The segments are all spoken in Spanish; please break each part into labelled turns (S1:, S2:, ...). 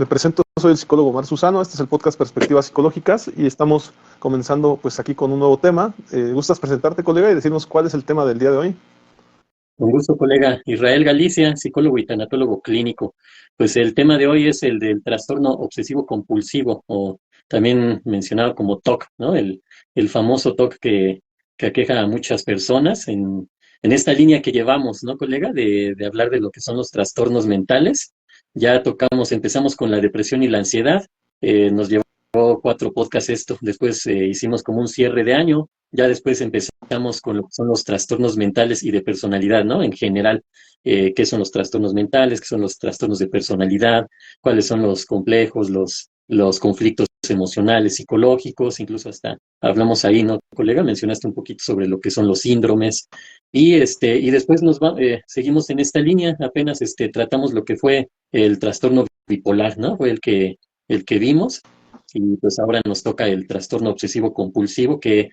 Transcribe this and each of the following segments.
S1: Me presento, soy el psicólogo Omar Susano, este es el podcast Perspectivas Psicológicas y estamos comenzando pues aquí con un nuevo tema. ¿Gustas presentarte, colega, y decirnos cuál es el tema del día de hoy?
S2: Un gusto, colega. Israel Galicia, psicólogo y tanatólogo clínico. Pues el tema de hoy es el del trastorno obsesivo compulsivo, o también mencionado como TOC, ¿no? El famoso TOC que aqueja a muchas personas en esta línea que llevamos, ¿no, colega? De hablar de lo que son los trastornos mentales. Ya empezamos con la depresión y la ansiedad. Nos llevó 4 podcasts esto. Después hicimos como un cierre de año. Ya después empezamos con lo que son los trastornos mentales y de personalidad, ¿no? En general, qué son los trastornos mentales, qué son los trastornos de personalidad, cuáles son los complejos, los conflictos emocionales, psicológicos, incluso hasta hablamos ahí, ¿no, colega? Mencionaste un poquito sobre lo que son los síndromes. Y después seguimos en esta línea, apenas tratamos lo que fue el trastorno bipolar, ¿no? Fue el que vimos. Y pues ahora nos toca el trastorno obsesivo compulsivo, que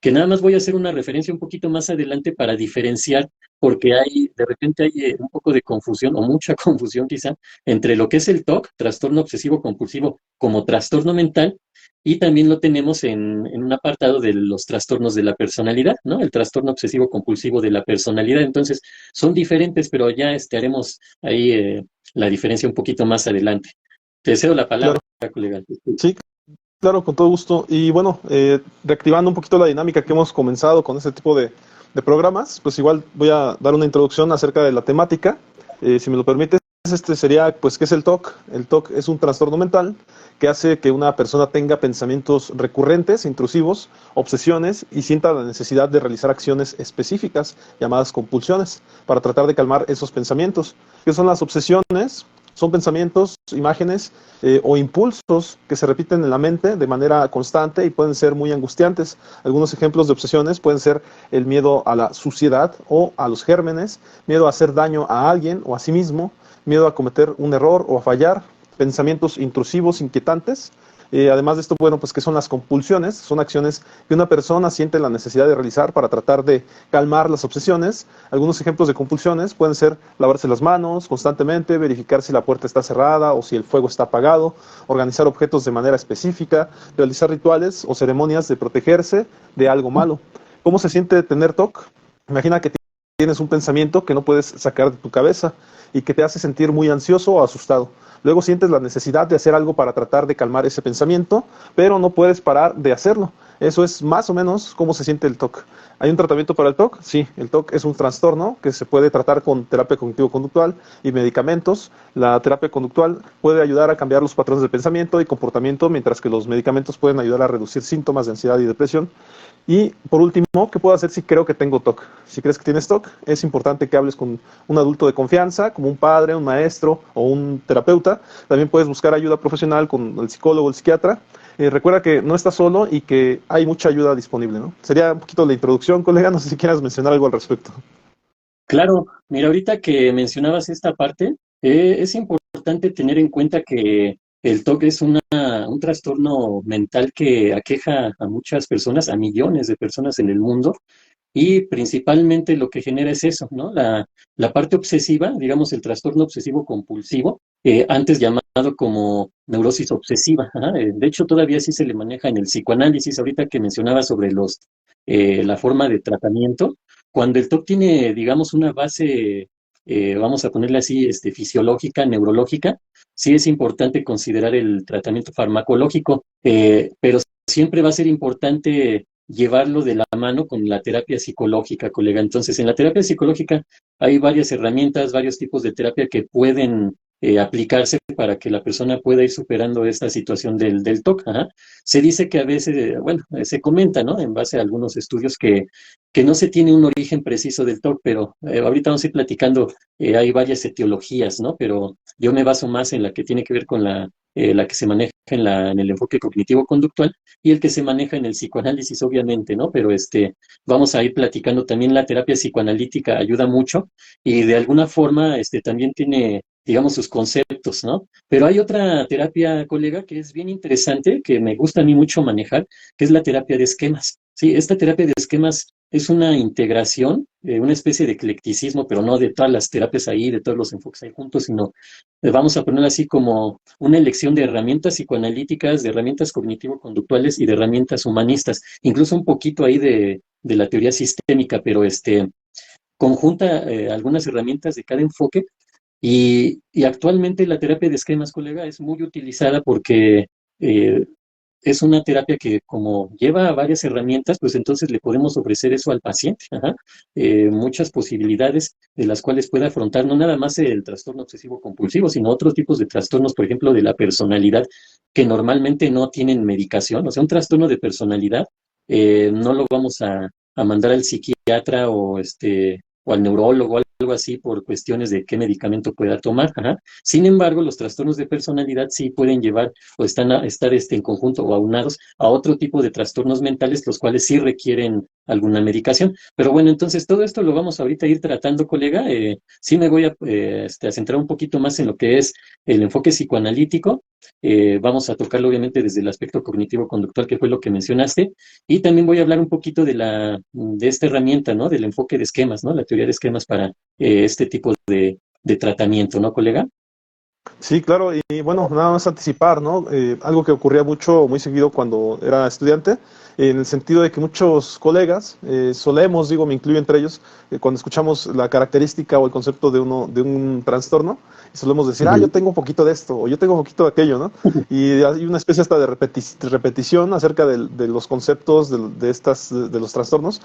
S2: nada más voy a hacer una referencia un poquito más adelante para diferenciar, porque de repente hay un poco de confusión, o mucha confusión quizá, entre lo que es el TOC, trastorno obsesivo compulsivo, como trastorno mental, y también lo tenemos en un apartado de los trastornos de la personalidad, ¿no? El trastorno obsesivo compulsivo de la personalidad. Entonces, son diferentes, pero ya haremos ahí la diferencia un poquito más adelante. Te cedo la palabra,
S1: Claro,
S2: colega.
S1: sí, claro, con todo gusto. Y bueno, reactivando un poquito la dinámica que hemos comenzado con este tipo de programas, pues igual voy a dar una introducción acerca de la temática. Si me lo permites, este sería, pues, ¿qué es el TOC? El TOC es un trastorno mental que hace que una persona tenga pensamientos recurrentes, intrusivos, obsesiones y sienta la necesidad de realizar acciones específicas, llamadas compulsiones, para tratar de calmar esos pensamientos. ¿Qué son las obsesiones? Son pensamientos, imágenes o impulsos que se repiten en la mente de manera constante y pueden ser muy angustiantes. Algunos ejemplos de obsesiones pueden ser el miedo a la suciedad o a los gérmenes, miedo a hacer daño a alguien o a sí mismo, miedo a cometer un error o a fallar, pensamientos intrusivos, inquietantes. Además de esto, bueno, pues que son las compulsiones, son acciones que una persona siente la necesidad de realizar para tratar de calmar las obsesiones. Algunos ejemplos de compulsiones pueden ser lavarse las manos constantemente, verificar si la puerta está cerrada o si el fuego está apagado, organizar objetos de manera específica, realizar rituales o ceremonias de protegerse de algo malo. ¿Cómo se siente tener TOC? Imagina que tienes un pensamiento que no puedes sacar de tu cabeza y que te hace sentir muy ansioso o asustado. Luego sientes la necesidad de hacer algo para tratar de calmar ese pensamiento, pero no puedes parar de hacerlo. Eso es más o menos cómo se siente el TOC. ¿Hay un tratamiento para el TOC? Sí, el TOC es un trastorno que se puede tratar con terapia cognitivo-conductual y medicamentos. La terapia conductual puede ayudar a cambiar los patrones de pensamiento y comportamiento, mientras que los medicamentos pueden ayudar a reducir síntomas de ansiedad y depresión. Y por último, ¿qué puedo hacer si creo que tengo TOC? Si crees que tienes TOC, es importante que hables con un adulto de confianza, como un padre, un maestro o un terapeuta. También puedes buscar ayuda profesional con el psicólogo o el psiquiatra. Recuerda que no estás solo y que hay mucha ayuda disponible, ¿no? Sería un poquito la introducción, colega. No sé si quieras mencionar algo al respecto.
S2: Claro, mira, ahorita que mencionabas esta parte, es importante tener en cuenta que el TOC es un trastorno mental que aqueja a muchas personas, a millones de personas en el mundo, y principalmente lo que genera es eso, ¿no? La parte obsesiva, digamos el trastorno obsesivo compulsivo, antes llamado como neurosis obsesiva. Ajá. De hecho, todavía sí se le maneja en el psicoanálisis, ahorita que mencionaba sobre la forma de tratamiento. Cuando el TOC tiene, digamos, una base, vamos a ponerle así, fisiológica, neurológica, sí es importante considerar el tratamiento farmacológico, pero siempre va a ser importante llevarlo de la mano con la terapia psicológica, colega. Entonces, en la terapia psicológica hay varias herramientas, varios tipos de terapia que pueden aplicarse para que la persona pueda ir superando esta situación del TOC. Ajá. Se dice que a veces, bueno, se comenta, ¿no? En base a algunos estudios que no se tiene un origen preciso del TOC, pero ahorita vamos a ir platicando, hay varias etiologías, ¿no? Pero yo me baso más en la que tiene que ver con la que se maneja en el enfoque cognitivo-conductual y el que se maneja en el psicoanálisis, obviamente, ¿no? Pero vamos a ir platicando también la terapia psicoanalítica ayuda mucho y de alguna forma también tiene, digamos, sus conceptos, ¿no? Pero hay otra terapia, colega, que es bien interesante, que me gusta a mí mucho manejar, que es la terapia de esquemas. Sí, esta terapia de esquemas es una integración, una especie de eclecticismo, pero no de todas las terapias ahí, de todos los enfoques ahí juntos, sino vamos a poner así como una elección de herramientas psicoanalíticas, de herramientas cognitivo-conductuales y de herramientas humanistas, incluso un poquito ahí de la teoría sistémica, pero conjunta algunas herramientas de cada enfoque y actualmente la terapia de esquemas, colega, es muy utilizada porque eh, es una terapia que como lleva varias herramientas, pues entonces le podemos ofrecer eso al paciente, ajá, muchas posibilidades de las cuales puede afrontar no nada más el trastorno obsesivo compulsivo, sino otros tipos de trastornos, por ejemplo, de la personalidad, que normalmente no tienen medicación. O sea, un trastorno de personalidad no lo vamos a mandar al psiquiatra o al neurólogo, algo así, por cuestiones de qué medicamento pueda tomar. Ajá. Sin embargo, los trastornos de personalidad sí pueden llevar o estar en conjunto o aunados a otro tipo de trastornos mentales, los cuales sí requieren alguna medicación. Pero bueno, entonces todo esto lo vamos ahorita a ir tratando, colega. Sí me voy a centrar un poquito más en lo que es el enfoque psicoanalítico. Vamos a tocarlo obviamente desde el aspecto cognitivo-conductual, que fue lo que mencionaste, y también voy a hablar un poquito de esta herramienta, ¿no? Del enfoque de esquemas, ¿no? La teoría de esquemas para este tipo de tratamiento, ¿no, colega?
S1: Sí, claro, y bueno, nada más anticipar, ¿no? Algo que ocurría mucho, muy seguido cuando era estudiante, en el sentido de que muchos colegas solemos, digo, me incluyo entre ellos, cuando escuchamos la característica o el concepto de un trastorno, solemos decir, ah, yo
S2: Ujú.
S1: tengo un poquito de esto, o yo tengo un poquito de aquello, ¿no? Y hay una especie hasta de repetición acerca de los conceptos de los trastornos,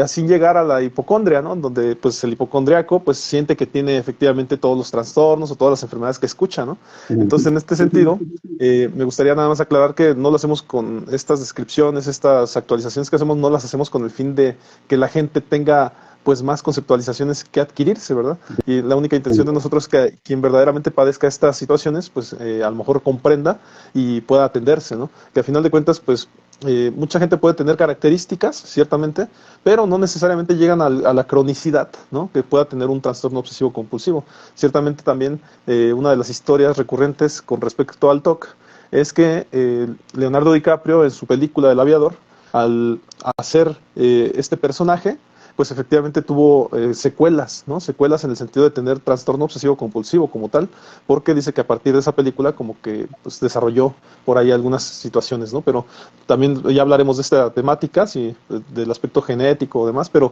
S1: así llegar a la hipocondria, ¿no? Donde pues el hipocondriaco pues siente que tiene efectivamente todos los trastornos o todas las enfermedades que escucha, ¿no? Entonces, en este sentido, me gustaría nada más aclarar que no lo hacemos con estas descripciones, estas actualizaciones que hacemos, no las hacemos con el fin de que la gente tenga pues más conceptualizaciones que adquirirse, ¿verdad? Y la única intención de nosotros es que quien verdaderamente padezca estas situaciones, pues a lo mejor comprenda y pueda atenderse, ¿no? Que a final de cuentas, pues mucha gente puede tener características, ciertamente, pero no necesariamente llegan a la cronicidad, ¿no? Que pueda tener un trastorno obsesivo compulsivo. Ciertamente también una de las historias recurrentes con respecto al TOC es que Leonardo DiCaprio en su película El Aviador, al hacer este personaje, pues efectivamente tuvo secuelas, ¿no? Secuelas en el sentido de tener trastorno obsesivo compulsivo como tal, porque dice que a partir de esa película como que pues, desarrolló por ahí algunas situaciones, ¿no? Pero también ya hablaremos de esta temática, sí, del aspecto genético o demás, pero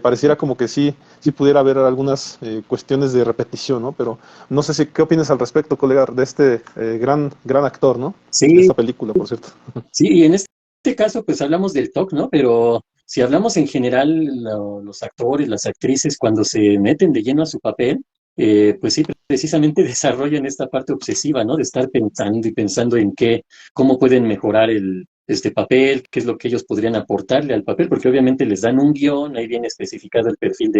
S1: pareciera como que sí pudiera haber algunas cuestiones de repetición, ¿no? Pero no sé si qué opinas al respecto, colega, de este gran actor, ¿no? De
S2: Sí,
S1: esta película, por cierto.
S2: sí, y en este caso, pues hablamos del TOC, ¿no? Pero si hablamos en general, los actores, las actrices, cuando se meten de lleno a su papel, pues sí, precisamente desarrollan esta parte obsesiva, ¿no? De estar pensando y pensando en cómo pueden mejorar este papel, qué es lo que ellos podrían aportarle al papel, porque obviamente les dan un guión, ahí viene especificado el perfil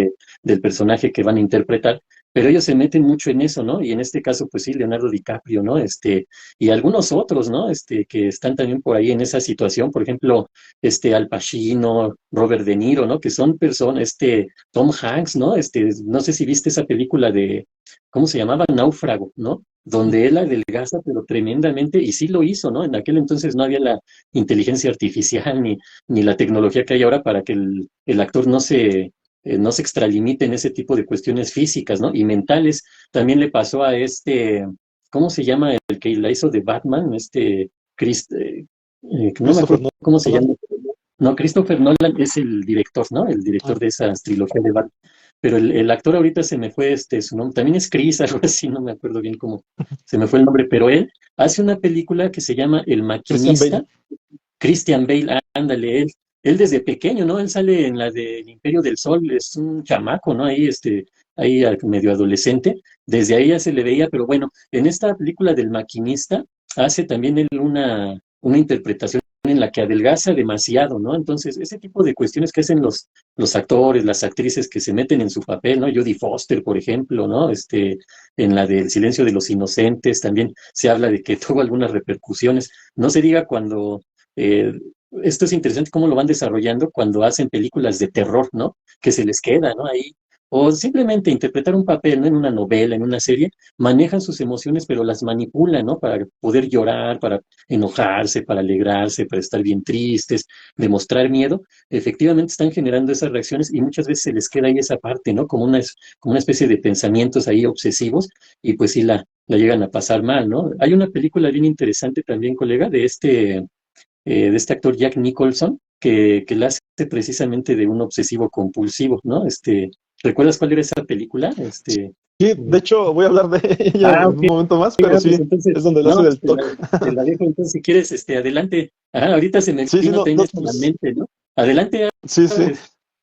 S2: del personaje que van a interpretar, pero ellos se meten mucho en eso, ¿no? Y en este caso, pues sí, Leonardo DiCaprio, ¿no? Y algunos otros, ¿no? Que están también por ahí en esa situación, por ejemplo, Al Pacino, Robert De Niro, ¿no? Que son personas, Tom Hanks, ¿no? No sé si viste esa película ¿cómo se llamaba? Náufrago, ¿no? Donde él adelgaza, pero tremendamente, y sí lo hizo, ¿no? En aquel entonces no había la inteligencia artificial ni la tecnología que hay ahora para que el actor no se extralimite en ese tipo de cuestiones físicas, ¿no? Y mentales. También le pasó a ¿cómo se llama el que la hizo de Batman? Chris, no me
S1: Christopher
S2: acuerdo cómo se
S1: Nolan.
S2: llama. No, Christopher Nolan es el director, ¿no? El
S1: Ah,
S2: director de esa trilogía de Batman. Pero el actor ahorita se me fue su nombre. También es Chris, algo así, no me acuerdo bien cómo se me fue el nombre. Pero él hace una película que se llama El
S1: Christian Bale.
S2: Maquinista. Christian Bale, ándale, él desde pequeño, ¿no? Él sale en la del Imperio del Sol, es un chamaco, ¿no? Ahí medio adolescente, desde ahí ya se le veía, pero bueno, en esta película del maquinista hace también él una interpretación en la que adelgaza demasiado, ¿no? Entonces, ese tipo de cuestiones que hacen los actores, las actrices que se meten en su papel, ¿no? Jodie Foster, por ejemplo, ¿no? En la del Silencio de los Inocentes también se habla de que tuvo algunas repercusiones. No se diga cuando eh, esto es interesante cómo lo van desarrollando cuando hacen películas de terror, ¿no? Que se les queda, ¿no? Ahí o simplemente interpretar un papel, ¿no? En una novela, en una serie, manejan sus emociones, pero las manipulan, ¿no? Para poder llorar, para enojarse, para alegrarse, para estar bien tristes, demostrar miedo. Efectivamente están generando esas reacciones y muchas veces se les queda ahí esa parte, ¿no? Como una especie de pensamientos ahí obsesivos y pues sí la llegan a pasar mal, ¿no? Hay una película bien interesante también, colega, de este actor Jack Nicholson, que la hace precisamente de un obsesivo compulsivo, ¿no? ¿Recuerdas cuál era esa película?
S1: Sí, de hecho voy a hablar de ella en
S2: Ok,
S1: un momento más, pero
S2: pues
S1: sí,
S2: entonces,
S1: es donde le hace
S2: no,
S1: del
S2: te la,
S1: TOC.
S2: te la dejo, entonces si quieres, adelante. Ahorita se me
S1: Sí, sí,
S2: vino
S1: no,
S2: también
S1: no,
S2: esto a la
S1: pues,
S2: mente, ¿no? Adelante.
S1: sí, sí.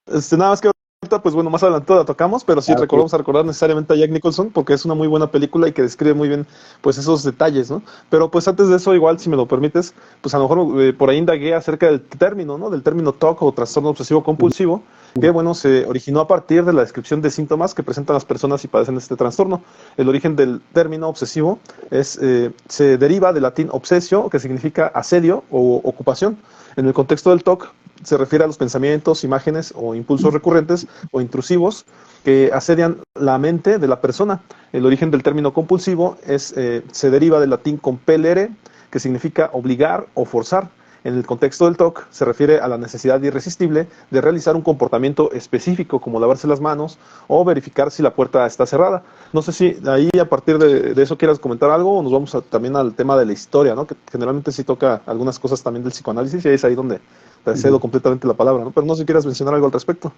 S2: ¿Sabes?
S1: Nada más que ahorita, pues bueno, más adelante la tocamos, pero sí
S2: Ok.
S1: vamos a recordar necesariamente a Jack Nicholson porque es una muy buena película y que describe muy bien, pues, esos detalles, ¿no? Pero pues antes de eso, igual, si me lo permites, pues a lo mejor por ahí indagué acerca del término, ¿no? Del término TOC o trastorno obsesivo compulsivo, que bueno, se originó a partir de la descripción de síntomas que presentan las personas y padecen este trastorno. El origen del término obsesivo se deriva del latín obsesio, que significa asedio o ocupación. En el contexto del TOC se refiere a los pensamientos, imágenes o impulsos recurrentes o intrusivos que asedian la mente de la persona. El origen del término compulsivo se deriva del latín compellere, que significa obligar o forzar. En el contexto del TOC se refiere a la necesidad irresistible de realizar un comportamiento específico como lavarse las manos o verificar si la puerta está cerrada. No sé si ahí a partir de eso quieras comentar algo o nos vamos también al tema de la historia, ¿no? Que generalmente sí toca algunas cosas también del psicoanálisis y es ahí donde te cedo completamente la palabra, ¿no? Pero no sé si quieras mencionar algo al respecto.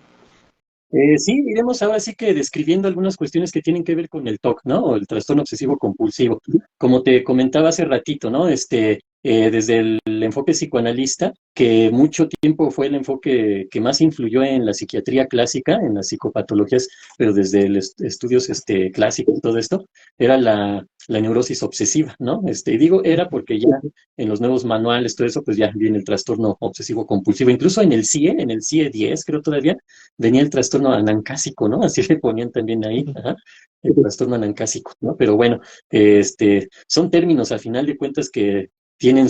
S2: Sí, iremos ahora sí que describiendo algunas cuestiones que tienen que ver con el TOC, ¿no? O el trastorno obsesivo compulsivo. Como te comentaba hace ratito, ¿no? Desde el enfoque psicoanalista, que mucho tiempo fue el enfoque que más influyó en la psiquiatría clásica, en las psicopatologías, pero desde el estudios clásicos y todo esto, era la neurosis obsesiva, ¿no? Y digo era porque ya en los nuevos manuales, todo eso, pues ya viene el trastorno obsesivo compulsivo. Incluso en el CIE 10, creo todavía venía el trastorno anancásico, ¿no? Así le ponían también ahí, ajá, el trastorno anancásico, ¿no? Pero bueno, son términos a final de cuentas que tienen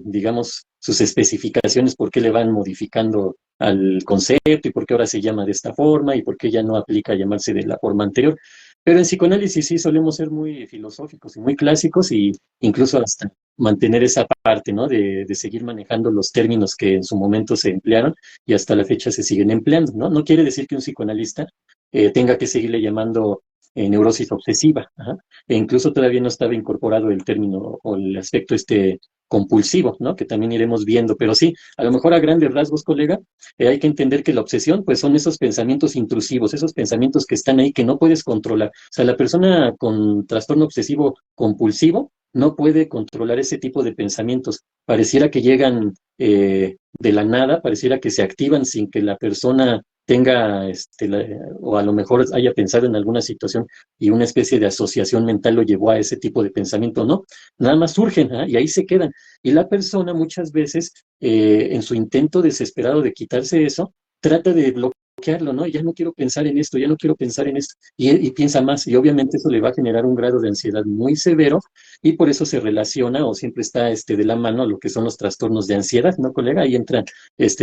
S2: digamos, sus especificaciones, por qué le van modificando al concepto y por qué ahora se llama de esta forma y por qué ya no aplica a llamarse de la forma anterior. Pero en psicoanálisis sí solemos ser muy filosóficos y muy clásicos y incluso hasta mantener esa parte, ¿no? De seguir manejando los términos que en su momento se emplearon y hasta la fecha se siguen empleando, ¿no? No quiere decir que un psicoanalista tenga que seguirle llamando neurosis obsesiva, ajá. E incluso todavía no estaba incorporado el término o el aspecto compulsivo, ¿no? Que también iremos viendo, pero sí, a lo mejor a grandes rasgos, colega, hay que entender que la obsesión, pues son esos pensamientos intrusivos, esos pensamientos que están ahí que no puedes controlar. O sea, la persona con trastorno obsesivo compulsivo no puede controlar ese tipo de pensamientos. Pareciera que llegan de la nada, pareciera que se activan sin que la persona tenga, o a lo mejor haya pensado en alguna situación y una especie de asociación mental lo llevó a ese tipo de pensamiento, ¿no? Nada más surgen, ¿ah? Y ahí se quedan. Y la persona muchas veces, en su intento desesperado de quitarse eso, trata de bloquearlo, ¿no? Ya no quiero pensar en esto, ya no quiero pensar en esto, y piensa más, y obviamente eso le va a generar un grado de ansiedad muy severo, y por eso se relaciona o siempre está de la mano lo que son los trastornos de ansiedad, ¿no, colega? Ahí entran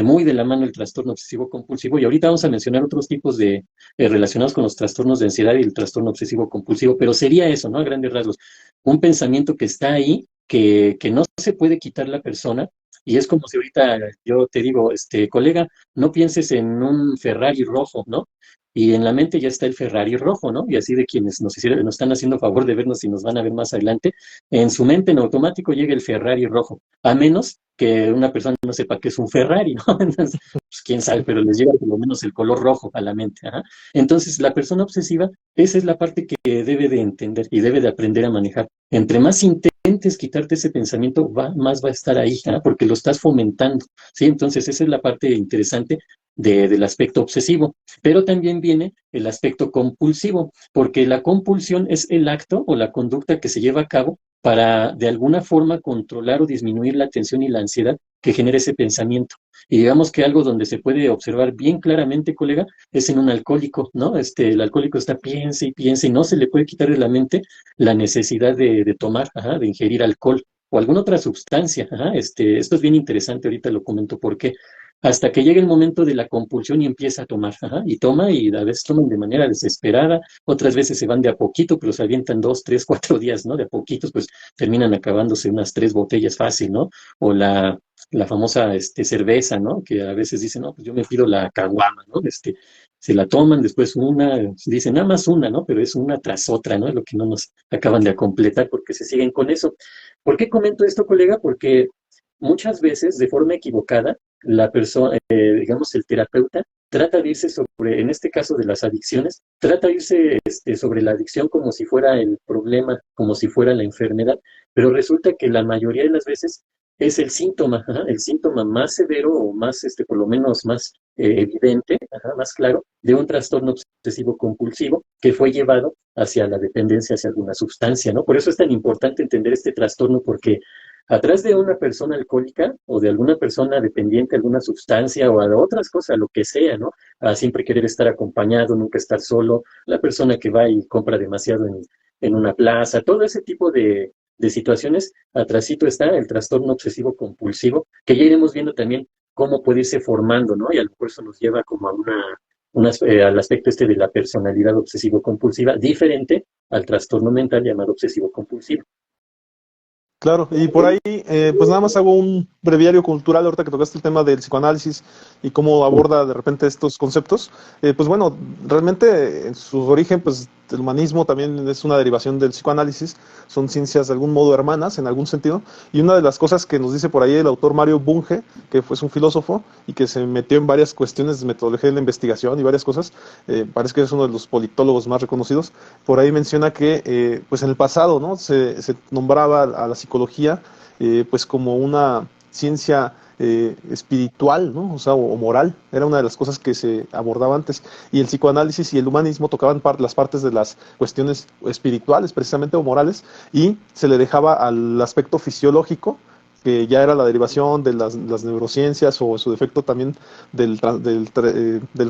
S2: muy de la mano el trastorno obsesivo compulsivo, y ahorita vamos a mencionar otros tipos de relacionados con los trastornos de ansiedad y el trastorno obsesivo compulsivo, pero sería eso, ¿no? A grandes rasgos, un pensamiento que está ahí, que no se puede quitar la persona, y es como si ahorita yo te digo, colega, no pienses en un Ferrari rojo, ¿no? Y en la mente ya está el Ferrari rojo, ¿no? Y así de quienes nos están haciendo favor de vernos y nos van a ver más adelante, en su mente en automático llega el Ferrari rojo, a menos que una persona no sepa que es un Ferrari, ¿no? Entonces, pues quién sabe, pero les llega por lo menos el color rojo a la mente. Ajá. Entonces, la persona obsesiva, esa es la parte que debe de entender y debe de aprender a manejar. Entre más intentes quitarte ese pensamiento, más va a estar ahí, ¿ah? Porque lo estás fomentando, ¿sí? Entonces, esa es la parte interesante del aspecto obsesivo. Pero también viene el aspecto compulsivo, porque la compulsión es el acto o la conducta que se lleva a cabo para de alguna forma controlar o disminuir la tensión y la ansiedad que genera ese pensamiento. Y digamos que algo donde se puede observar bien claramente, colega, es en un alcohólico, ¿no? El alcohólico está piensa y piensa y no se le puede quitar de la mente la necesidad de tomar, ajá, de ingerir alcohol o alguna otra sustancia. Ajá. Esto es bien interesante, ahorita lo comento por qué. hasta que llega el momento de la compulsión y empieza a tomar, ajá, y toma, y a veces toman de manera desesperada, otras veces se van de a poquito, pero se avientan 2, 3, 4 días, ¿no? De a poquitos, pues terminan acabándose unas 3 botellas fácil, ¿no? O la famosa cerveza, ¿no? Que a veces dicen, no, pues yo me pido la caguama, ¿no? Se la toman, después una, dicen nada más una, ¿no? Pero es una tras otra, ¿no? Es lo que no nos acaban de completar porque se siguen con eso. ¿Por qué comento esto, colega? Porque muchas veces, de forma equivocada, la persona, digamos, el terapeuta, trata de irse sobre, en este caso de las adicciones, trata de irse sobre la adicción como si fuera el problema, como si fuera la enfermedad, pero resulta que la mayoría de las veces es el síntoma, ajá, el síntoma más severo o más, por lo menos más evidente, ajá, más claro, de un trastorno obsesivo compulsivo que fue llevado hacia la dependencia, hacia alguna sustancia, ¿no? Por eso es tan importante entender este trastorno, porque atrás de una persona alcohólica o de alguna persona dependiente a alguna sustancia o a otras cosas, lo que sea, ¿no? A siempre querer estar acompañado, nunca estar solo, la persona que va y compra demasiado en una plaza, todo ese tipo de situaciones, atrásito está el trastorno obsesivo compulsivo, que ya iremos viendo también cómo puede irse formando, ¿no? Y a lo mejor eso nos lleva como a al aspecto de la personalidad obsesivo compulsiva, diferente al trastorno mental llamado obsesivo compulsivo.
S1: Claro, y por ahí, pues nada más hago un breviario cultural ahorita que tocaste el tema del psicoanálisis y cómo aborda de repente estos conceptos. Pues bueno, realmente en su origen, pues el humanismo también es una derivación del psicoanálisis, son ciencias de algún modo hermanas en algún sentido, y una de las cosas que nos dice por ahí el autor Mario Bunge, que fue un filósofo y que se metió en varias cuestiones de metodología de la investigación y varias cosas, parece que es uno de los politólogos más reconocidos, por ahí menciona que pues en el pasado, ¿no? Se nombraba a la psicología pues como una ciencia espiritual, ¿no? O sea, o moral, era una de las cosas que se abordaba antes. Y el psicoanálisis y el humanismo tocaban las partes de las cuestiones espirituales, precisamente, o morales, y se le dejaba al aspecto fisiológico, que ya era la derivación de las neurociencias o en su defecto también del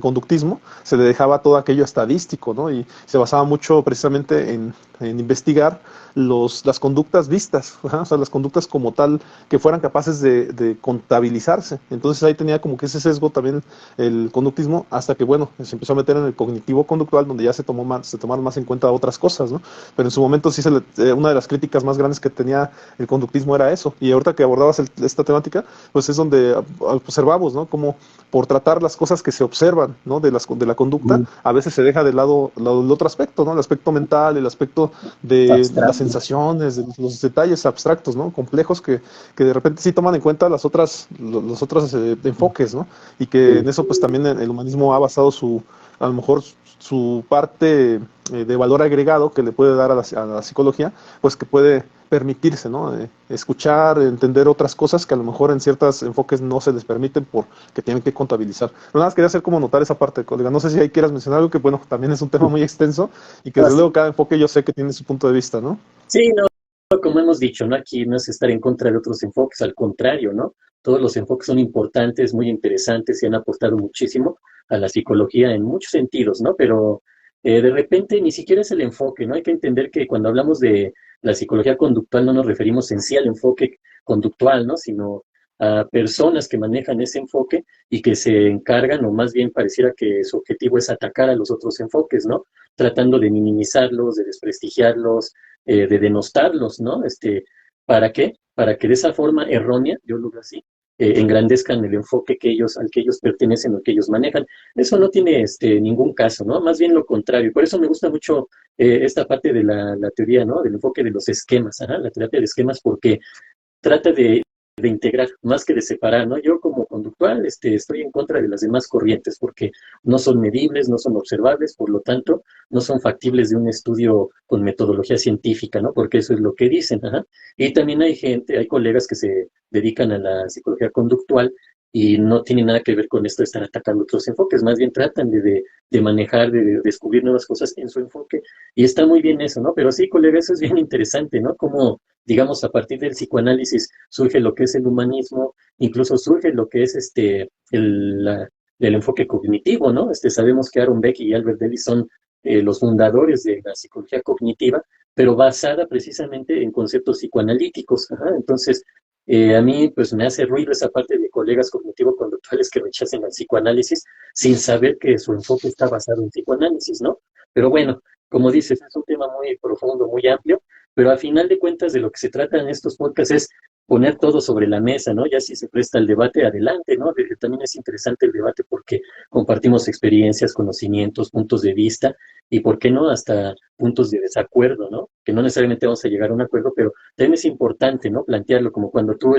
S1: conductismo, se le dejaba todo aquello estadístico, ¿no? Y se basaba mucho precisamente en investigar las conductas vistas, ajá, o sea, las conductas como tal que fueran capaces de contabilizarse. Entonces ahí tenía como que ese sesgo también el conductismo, hasta que, bueno, se empezó a meter en el cognitivo conductual, donde ya se tomaron más en cuenta otras cosas, ¿no? Pero en su momento sí una de las críticas más grandes que tenía el conductismo era eso. Y ahorita que abordabas esta temática, pues es donde observamos, ¿no? Como por tratar las cosas que se observan, ¿no? De la conducta, a veces se deja de lado el otro aspecto, ¿no? El aspecto mental, el aspecto de las
S2: Abstracto.
S1: sensaciones, de los detalles abstractos, ¿no? Complejos que de repente sí toman en cuenta los otros enfoques, ¿no? Y que en eso pues también el humanismo ha basado a lo mejor su parte de valor agregado que le puede dar a la psicología, pues que puede permitirse, ¿no? Escuchar, entender otras cosas que a lo mejor en ciertos enfoques no se les permiten porque tienen que contabilizar. Pero nada más quería hacer como notar esa parte, colega. No sé si ahí quieras mencionar algo que, bueno, también es un tema muy extenso y que desde luego cada enfoque yo sé que tiene su punto de vista, ¿no?
S2: Sí, no, como hemos dicho, ¿no? Aquí no es estar en contra de otros enfoques, al contrario, ¿no? Todos los enfoques son importantes, muy interesantes y han aportado muchísimo a la psicología en muchos sentidos, ¿no? Pero de repente ni siquiera es el enfoque, ¿no? Hay que entender que cuando hablamos de la psicología conductual no nos referimos en sí al enfoque conductual, ¿no? Sino a personas que manejan ese enfoque y que se encargan, o más bien pareciera que su objetivo es atacar a los otros enfoques, ¿no? Tratando de minimizarlos, de desprestigiarlos, de denostarlos, ¿no? ¿Para qué? Para que de esa forma errónea, yo lo veo así, engrandezcan el enfoque al que ellos pertenecen o que ellos manejan. Eso no tiene ningún caso, ¿no? Más bien lo contrario. Por eso me gusta mucho esta parte de la teoría, ¿no? Del enfoque de los esquemas, ajá, la terapia de esquemas, porque trata de integrar más que de separar, ¿no? Yo como conductual estoy en contra de las demás corrientes porque no son medibles, no son observables, por lo tanto, no son factibles de un estudio con metodología científica, ¿no? Porque eso es lo que dicen, ajá. Y también hay gente, hay colegas que se dedican a la psicología conductual y no tienen nada que ver con esto de estar atacando otros enfoques, más bien tratan de manejar, de descubrir nuevas cosas en su enfoque. Y está muy bien eso, ¿no? Pero sí, colega, eso es bien interesante, ¿no? Como digamos, a partir del psicoanálisis surge lo que es el humanismo, incluso surge lo que es el enfoque cognitivo, ¿no? Sabemos que Aaron Beck y Albert Ellis son los fundadores de la psicología cognitiva, pero basada precisamente en conceptos psicoanalíticos. Ajá. Entonces, A mí pues me hace ruido esa parte de colegas cognitivo-conductuales que rechacen el psicoanálisis sin saber que su enfoque está basado en psicoanálisis, ¿no? Pero bueno, como dices, es un tema muy profundo, muy amplio, pero al final de cuentas de lo que se trata en estos podcasts es poner todo sobre la mesa, ¿no? Ya si se presta el debate, adelante, ¿no? También es interesante el debate porque compartimos experiencias, conocimientos, puntos de vista y, ¿por qué no?, hasta puntos de desacuerdo, ¿no? Que no necesariamente vamos a llegar a un acuerdo, pero también es importante, ¿no? Plantearlo, como cuando tú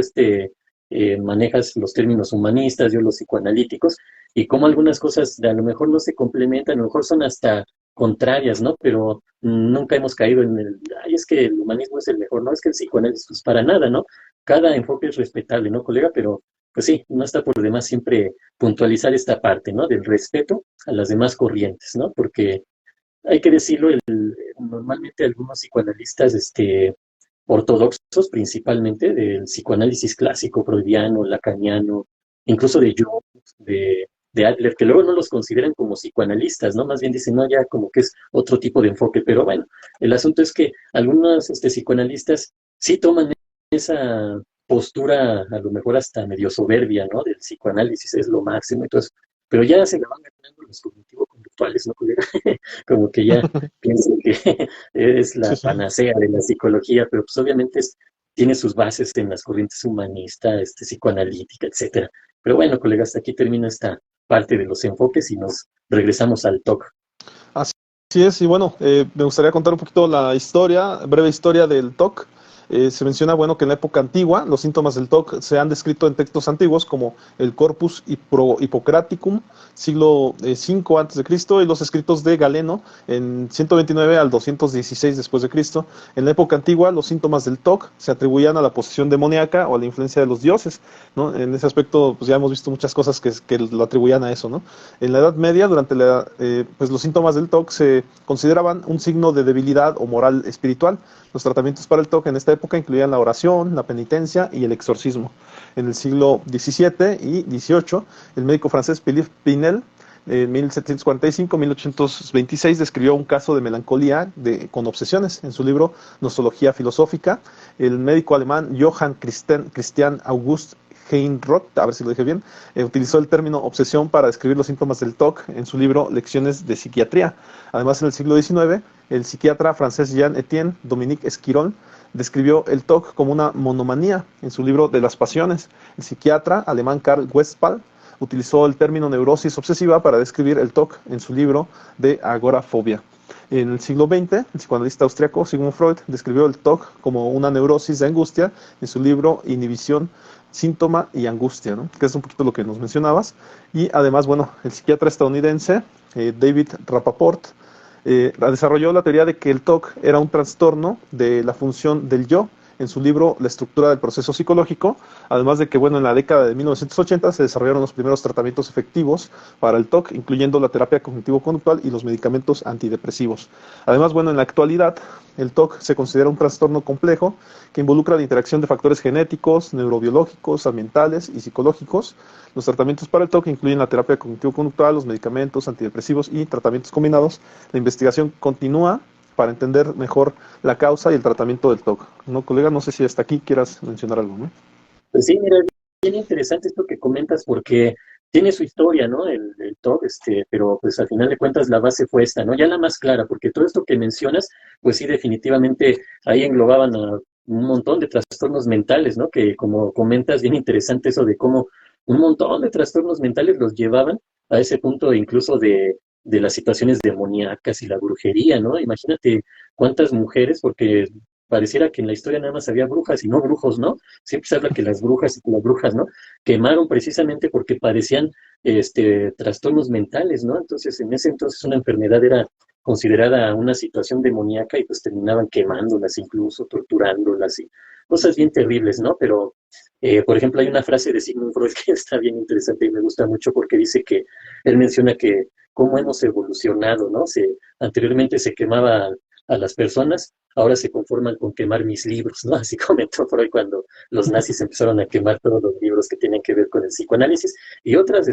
S2: manejas los términos humanistas, yo los psicoanalíticos, y cómo algunas cosas a lo mejor no se complementan, a lo mejor son hasta contrarias, ¿no? Pero nunca hemos caído en ay, es que el humanismo es el mejor, no, es que el psicoanálisis, pues para nada, ¿no? Cada enfoque es respetable, ¿no, colega? Pero, pues sí, no está por demás siempre puntualizar esta parte, ¿no? Del respeto a las demás corrientes, ¿no? Porque hay que decirlo, normalmente algunos psicoanalistas, ortodoxos principalmente, del psicoanálisis clásico, freudiano, lacaniano, incluso de Jung, de Adler, que luego no los consideran como psicoanalistas, ¿no? Más bien dicen, no, ya como que es otro tipo de enfoque, pero bueno, el asunto es que algunos psicoanalistas sí toman esa postura, a lo mejor hasta medio soberbia, ¿no? Del psicoanálisis es lo máximo y todo eso, pero ya se la van ganando los cognitivo-conductuales, ¿no, colega? Como que ya piensan que es
S1: Sí,
S2: la
S1: sí.
S2: panacea de la psicología, pero pues obviamente tiene sus bases en las corrientes humanistas, psicoanalítica, etcétera. Pero bueno, colegas, hasta aquí termina esta parte de los enfoques y nos regresamos al TOC.
S1: Así es, y bueno, me gustaría contar un poquito la historia, breve historia del TOC. Se menciona, bueno, que en la época antigua los síntomas del TOC se han descrito en textos antiguos como el Corpus Hippocraticum, siglo V antes de Cristo, y los escritos de Galeno en 129 al 216 después de Cristo. En la época antigua los síntomas del TOC se atribuían a la posesión demoníaca o a la influencia de los dioses, ¿no? En ese aspecto, pues ya hemos visto muchas cosas que lo atribuían a eso, ¿no? En la Edad Media, pues los síntomas del TOC se consideraban un signo de debilidad o moral espiritual. Los tratamientos para el TOC en esta época incluían la oración, la penitencia y el exorcismo. En el siglo XVII y XVIII, el médico francés Philippe Pinel en 1745-1826 describió un caso de melancolía con obsesiones en su libro Nosologia Filosófica. El médico alemán Johann Christian August Heinroth, a ver si lo dije bien, utilizó el término obsesión para describir los síntomas del TOC en su libro Lecciones de Psiquiatría. Además, en el siglo XIX, el psiquiatra francés Jean-Étienne Dominique Esquiron describió el TOC como una monomanía en su libro De las Pasiones. El psiquiatra alemán Karl Westphal utilizó el término neurosis obsesiva para describir el TOC en su libro de agorafobia. En el siglo XX, el psicoanalista austriaco Sigmund Freud describió el TOC como una neurosis de angustia en su libro Inhibición, síntoma y angustia, ¿no? Que es un poquito lo que nos mencionabas. Y además, bueno, el psiquiatra estadounidense David Rappaport desarrolló la teoría de que el TOC era un trastorno de la función del yo en su libro La estructura del proceso psicológico, además de que, bueno, en la década de 1980 se desarrollaron los primeros tratamientos efectivos para el TOC, incluyendo la terapia cognitivo-conductual y los medicamentos antidepresivos. Además, bueno, en la actualidad el TOC se considera un trastorno complejo que involucra la interacción de factores genéticos, neurobiológicos, ambientales y psicológicos. Los tratamientos para el TOC incluyen la terapia cognitivo-conductual, los medicamentos antidepresivos y tratamientos combinados. La investigación continúa para entender mejor la causa y el tratamiento del TOC. ¿No, colega? No sé si hasta aquí quieras mencionar algo, ¿no?
S2: Pues sí, mira, bien interesante esto que comentas porque tiene su historia, ¿no? El TOC, pero pues al final de cuentas la base fue esta, ¿no? Ya la más clara, porque todo esto que mencionas, pues sí, definitivamente ahí englobaban a un montón de trastornos mentales, ¿no? Que como comentas, bien interesante eso de cómo un montón de trastornos mentales los llevaban a ese punto incluso de las situaciones demoníacas y la brujería, ¿no? Imagínate cuántas mujeres, porque pareciera que en la historia nada más había brujas y no brujos, ¿no? Siempre se habla que las brujas y que las brujas, ¿no? Quemaron precisamente porque padecían trastornos mentales, ¿no? Entonces, en ese entonces una enfermedad era considerada una situación demoníaca y pues terminaban quemándolas, incluso torturándolas y cosas bien terribles, ¿no? Pero, por ejemplo, hay una frase de Sigmund Freud que está bien interesante y me gusta mucho porque dice que él menciona que cómo hemos evolucionado, ¿no? Anteriormente se quemaba a las personas, ahora se conforman con quemar mis libros, ¿no? Así comentó Freud cuando los nazis empezaron a quemar todos los libros que tienen que ver con el psicoanálisis y otras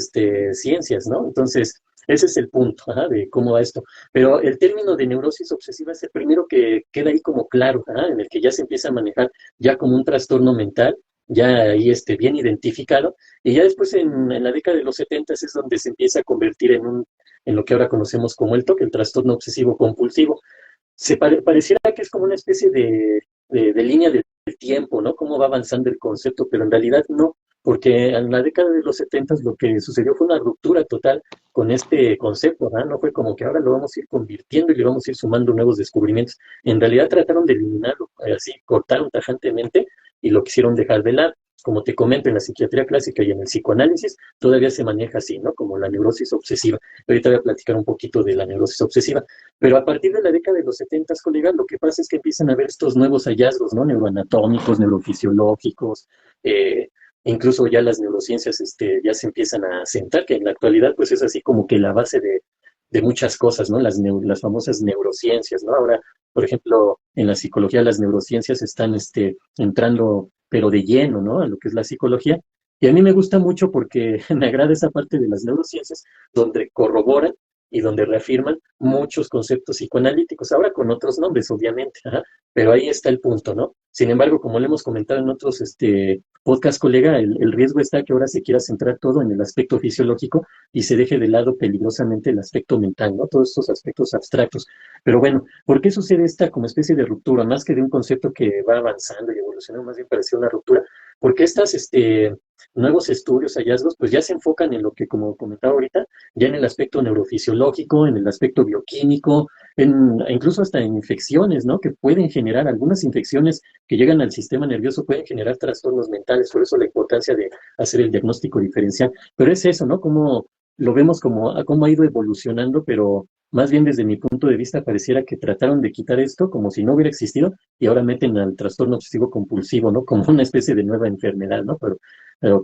S2: ciencias, ¿no? Entonces, ese es el punto, ajá, de cómo va esto. Pero el término de neurosis obsesiva es el primero que queda ahí como claro, ajá, en el que ya se empieza a manejar ya como un trastorno mental ya ahí bien identificado, y ya después en la década de los 70 es donde se empieza a convertir en lo que ahora conocemos como el TOC, el trastorno obsesivo compulsivo. Pareciera que es como una especie de línea de tiempo, ¿no? Cómo va avanzando el concepto, pero en realidad no, porque en la década de los 70 lo que sucedió fue una ruptura total con este concepto, ¿verdad? No fue como que ahora lo vamos a ir convirtiendo y le vamos a ir sumando nuevos descubrimientos. En realidad trataron de eliminarlo, así, cortaron tajantemente y lo quisieron dejar de lado. Como te comento, en la psiquiatría clásica y en el psicoanálisis todavía se maneja así, ¿no? Como la neurosis obsesiva. Ahorita voy a platicar un poquito de la neurosis obsesiva. Pero a partir de la década de los 70, colegas, lo que pasa es que empiezan a haber estos nuevos hallazgos, ¿no? Neuroanatómicos, neurofisiológicos, eh, incluso ya las neurociencias ya se empiezan a sentar, que en la actualidad pues es así como que la base de muchas cosas, ¿no? Las famosas neurociencias, ¿no? Ahora, por ejemplo, en la psicología las neurociencias están entrando, pero de lleno, ¿no? A lo que es la psicología. Y a mí me gusta mucho porque me agrada esa parte de las neurociencias, donde corroboran y donde reafirman muchos conceptos psicoanalíticos, ahora con otros nombres, obviamente, ajá, pero ahí está el punto, ¿no? Sin embargo, como le hemos comentado en otros podcast, colega, el riesgo está que ahora se quiera centrar todo en el aspecto fisiológico y se deje de lado peligrosamente el aspecto mental, ¿no? Todos estos aspectos abstractos. Pero bueno, ¿por qué sucede esta como especie de ruptura? Más que de un concepto que va avanzando y evolucionando, más bien parecía una ruptura, porque estas, nuevos estudios, hallazgos, pues ya se enfocan en lo que, como comentaba ahorita, ya en el aspecto neurofisiológico, en el aspecto bioquímico, incluso hasta en infecciones, ¿no? Que pueden generar, algunas infecciones que llegan al sistema nervioso pueden generar trastornos mentales, por eso la importancia de hacer el diagnóstico diferencial. Pero es eso, ¿no? Como lo vemos cómo ha ido evolucionando, pero más bien desde mi punto de vista pareciera que trataron de quitar esto como si no hubiera existido y ahora meten al trastorno obsesivo compulsivo, ¿no? Como una especie de nueva enfermedad, ¿no? Pero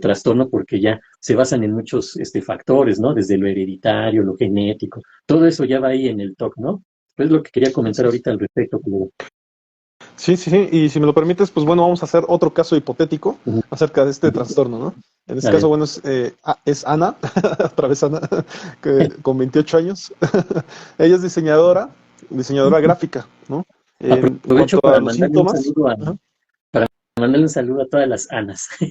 S2: trastorno porque ya se basan en muchos factores, ¿no? Desde lo hereditario, lo genético, todo eso ya va ahí en el TOC, ¿no? Es lo que quería comentar ahorita al respecto.
S1: Sí, sí, sí, y si me lo permites, pues bueno, vamos a hacer otro caso hipotético
S2: Ujú.
S1: acerca de este trastorno, ¿no? En este
S2: A
S1: caso,
S2: ver,
S1: bueno, es Ana, otra vez Ana, que, con 28 años. Ella es diseñadora gráfica, ¿no? En
S2: aprovecho
S1: cuanto a los síntomas, ajá.
S2: para mandarle un saludo a todas las Anas.
S1: Sí,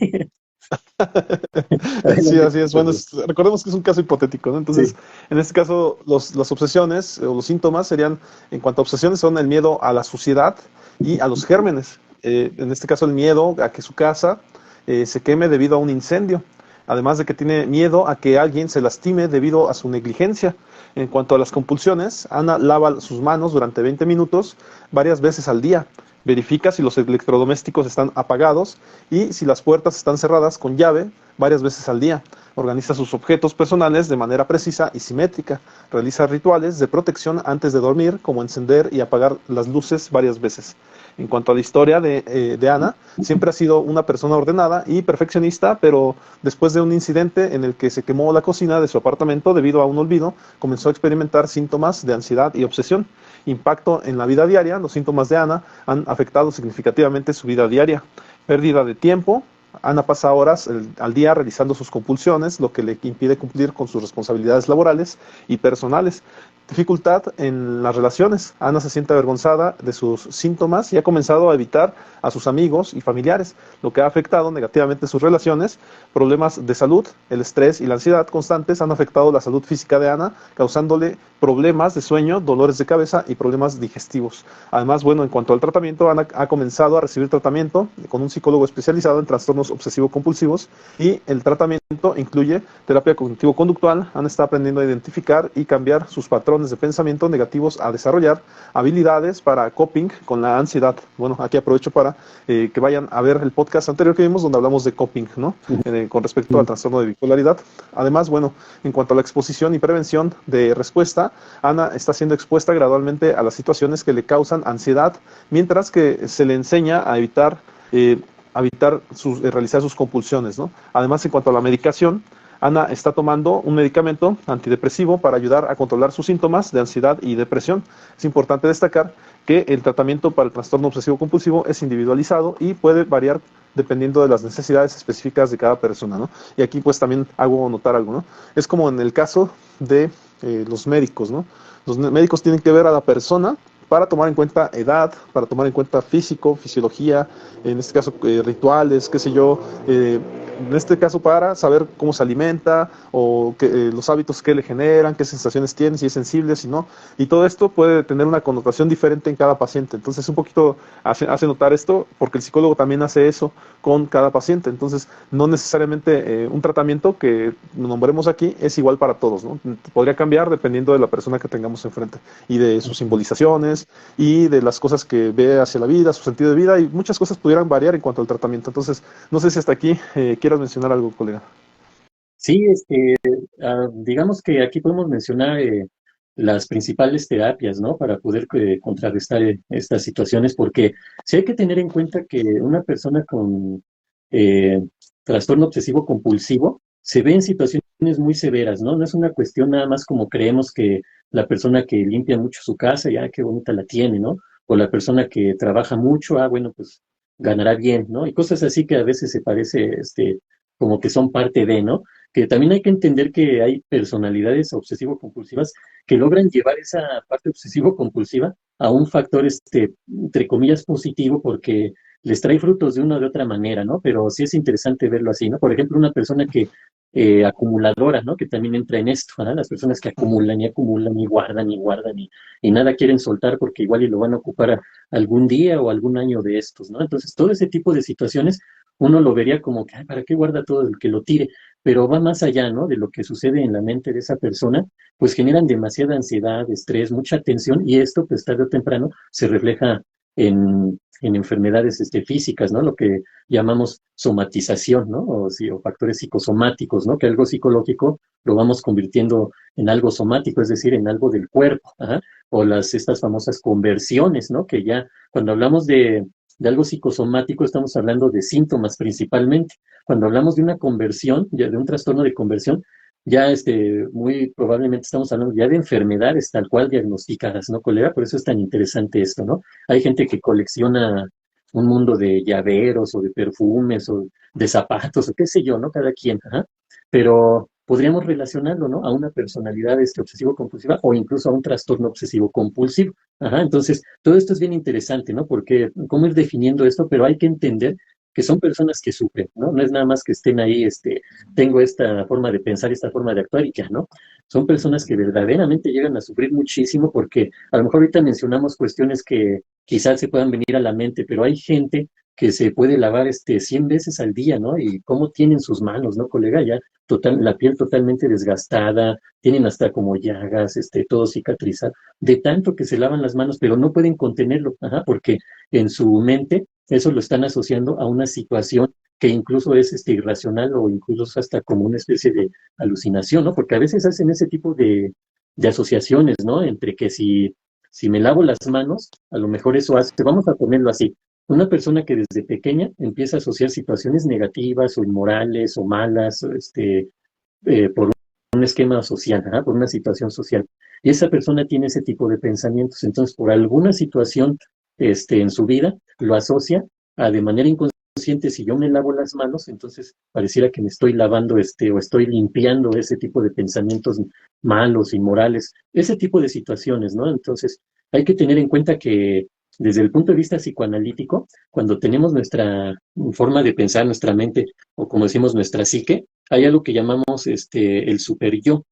S2: Adelante.
S1: así es. Bueno, recordemos que es un caso hipotético, ¿no?
S2: Sí.
S1: Entonces, en este caso, las obsesiones o los síntomas serían, en cuanto a obsesiones, son el miedo a la suciedad y a los gérmenes. En este caso, el miedo a que su casa se queme debido a un incendio. Además de que tiene miedo a que alguien se lastime debido a su negligencia. En cuanto a las compulsiones, Ana lava sus manos durante 20 minutos varias veces al día. Verifica si los electrodomésticos están apagados y si las puertas están cerradas con llave varias veces al día. Organiza sus objetos personales de manera precisa y simétrica. Realiza rituales de protección antes de dormir, como encender y apagar las luces varias veces. En cuanto a la historia de Ana, siempre ha sido una persona ordenada y perfeccionista, pero después de un incidente en el que se quemó la cocina de su apartamento debido a un olvido, comenzó a experimentar síntomas de ansiedad y obsesión. Impacto en la vida diaria, los síntomas de Ana han afectado significativamente su vida diaria. Pérdida de tiempo. Ana pasa horas al día realizando sus compulsiones, lo que le impide cumplir con sus responsabilidades laborales y personales. Dificultad en las relaciones. Ana se siente avergonzada de sus síntomas y ha comenzado a evitar a sus amigos y familiares, lo que ha afectado negativamente sus relaciones. Problemas de salud. El estrés y la ansiedad constantes han afectado la salud física de Ana, causándole problemas de sueño, dolores de cabeza y problemas digestivos. Además, bueno, en cuanto al tratamiento, Ana ha comenzado a recibir tratamiento con un psicólogo especializado en trastornos obsesivo-compulsivos y el tratamiento incluye terapia cognitivo-conductual. Ana está aprendiendo a identificar y cambiar sus patrones de pensamiento negativos, a desarrollar habilidades para coping con la ansiedad. Bueno, aquí aprovecho para que vayan a ver el podcast anterior que vimos donde hablamos de coping, ¿no? Con respecto al trastorno de bipolaridad. Además, bueno, en cuanto a la exposición y prevención de respuesta, Ana está siendo expuesta gradualmente a las situaciones que le causan ansiedad, mientras que se le enseña a evitar realizar sus compulsiones, ¿no? Además, en cuanto a la medicación, Ana está tomando un medicamento antidepresivo para ayudar a controlar sus síntomas de ansiedad y depresión. Es importante destacar que el tratamiento para el trastorno obsesivo-compulsivo es individualizado y puede variar dependiendo de las necesidades específicas de cada persona, ¿no? Y aquí pues también hago notar algo, ¿no? Es como en el caso de los médicos, ¿no? Los médicos tienen que ver a la persona para tomar en cuenta edad, para tomar en cuenta físico, fisiología, en este caso rituales, qué sé yo, en este caso para saber cómo se alimenta o los hábitos que le generan, qué sensaciones tiene, si es sensible, si no. Y todo esto puede tener una connotación diferente en cada paciente. Entonces un poquito hace notar esto porque el psicólogo también hace eso con cada paciente. Entonces no necesariamente un tratamiento que nombremos aquí es igual para todos, ¿no? Podría cambiar dependiendo de la persona que tengamos enfrente y de sus simbolizaciones y de las cosas que ve hacia la vida, su sentido de vida, y muchas cosas pudieran variar en cuanto al tratamiento. Entonces, no sé si hasta aquí quieras mencionar algo, colega.
S2: Sí, digamos que aquí podemos mencionar las principales terapias, ¿no? Para poder contrarrestar estas situaciones, porque sí hay que tener en cuenta que una persona con eh, trastorno obsesivo compulsivo se ve en situaciones muy severas, ¿no? No es una cuestión nada más como creemos que la persona que limpia mucho su casa, ya qué bonita la tiene, ¿no? O la persona que trabaja mucho, bueno, pues ganará bien, ¿no? Y cosas así que a veces se parece, como que son parte de, ¿no? Que también hay que entender que hay personalidades obsesivo-compulsivas que logran llevar esa parte obsesivo-compulsiva a un factor, entre comillas, positivo porque les trae frutos de una o de otra manera, ¿no? Pero sí es interesante verlo así, ¿no? Por ejemplo, una persona que acumuladora, ¿no? Que también entra en esto, ¿no? Las personas que acumulan y guardan y nada quieren soltar porque igual y lo van a ocupar algún día o algún año de estos, ¿no? Entonces, todo ese tipo de situaciones uno lo vería como que, "Ay, ¿para qué guarda todo el que lo tire?" Pero va más allá, ¿no? De lo que sucede en la mente de esa persona, pues generan demasiada ansiedad, estrés, mucha tensión y esto, pues tarde o temprano, se refleja en enfermedades físicas, ¿no? Lo que llamamos somatización, ¿no? O factores psicosomáticos, ¿no? Que algo psicológico lo vamos convirtiendo en algo somático, es decir, en algo del cuerpo, ¿ajá? O estas famosas conversiones, ¿no? Que ya cuando hablamos de algo psicosomático estamos hablando de síntomas principalmente. Cuando hablamos de una conversión, ya de un trastorno de conversión, ya muy probablemente estamos hablando ya de enfermedades tal cual diagnosticadas, ¿no, colega? Por eso es tan interesante esto, ¿no? Hay gente que colecciona un mundo de llaveros o de perfumes o de zapatos o qué sé yo, ¿no? Cada quien, ajá. Pero podríamos relacionarlo, ¿no? A una personalidad obsesivo-compulsiva o incluso a un trastorno obsesivo-compulsivo. Ajá, entonces, todo esto es bien interesante, ¿no? Porque cómo ir definiendo esto, pero hay que entender que son personas que sufren, ¿no? No es nada más que estén ahí, tengo esta forma de pensar, esta forma de actuar y ya, ¿no? Son personas que verdaderamente llegan a sufrir muchísimo porque a lo mejor ahorita mencionamos cuestiones que quizás se puedan venir a la mente, pero hay gente que se puede lavar 100 veces al día, ¿no? Y cómo tienen sus manos, ¿no, colega? Ya la piel totalmente desgastada, tienen hasta como llagas, todo cicatrizado, de tanto que se lavan las manos, pero no pueden contenerlo, ajá, porque en su mente eso lo están asociando a una situación que incluso es irracional o incluso hasta como una especie de alucinación, ¿no? Porque a veces hacen ese tipo de asociaciones, ¿no? Entre que si me lavo las manos, a lo mejor eso hace, vamos a ponerlo así, una persona que desde pequeña empieza a asociar situaciones negativas o inmorales o malas, por un esquema social, ¿ah? Por una situación social. Y esa persona tiene ese tipo de pensamientos. Entonces, por alguna situación en su vida, lo asocia a de manera inconsciente, si yo me lavo las manos, entonces pareciera que me estoy lavando o estoy limpiando ese tipo de pensamientos malos, inmorales, ese tipo de situaciones, ¿no? Entonces, hay que tener en cuenta que desde el punto de vista psicoanalítico, cuando tenemos nuestra forma de pensar, nuestra mente, o como decimos, nuestra psique, hay algo que llamamos el superyo,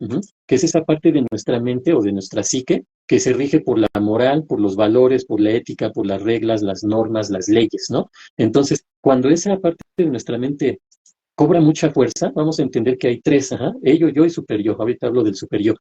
S2: que es esa parte de nuestra mente o de nuestra psique que se rige por la moral, por los valores, por la ética, por las reglas, las normas, las leyes, ¿no? Entonces, cuando esa parte de nuestra mente cobra mucha fuerza, vamos a entender que hay tres, ajá, ello, yo y super yo. Ahorita hablo del super yo.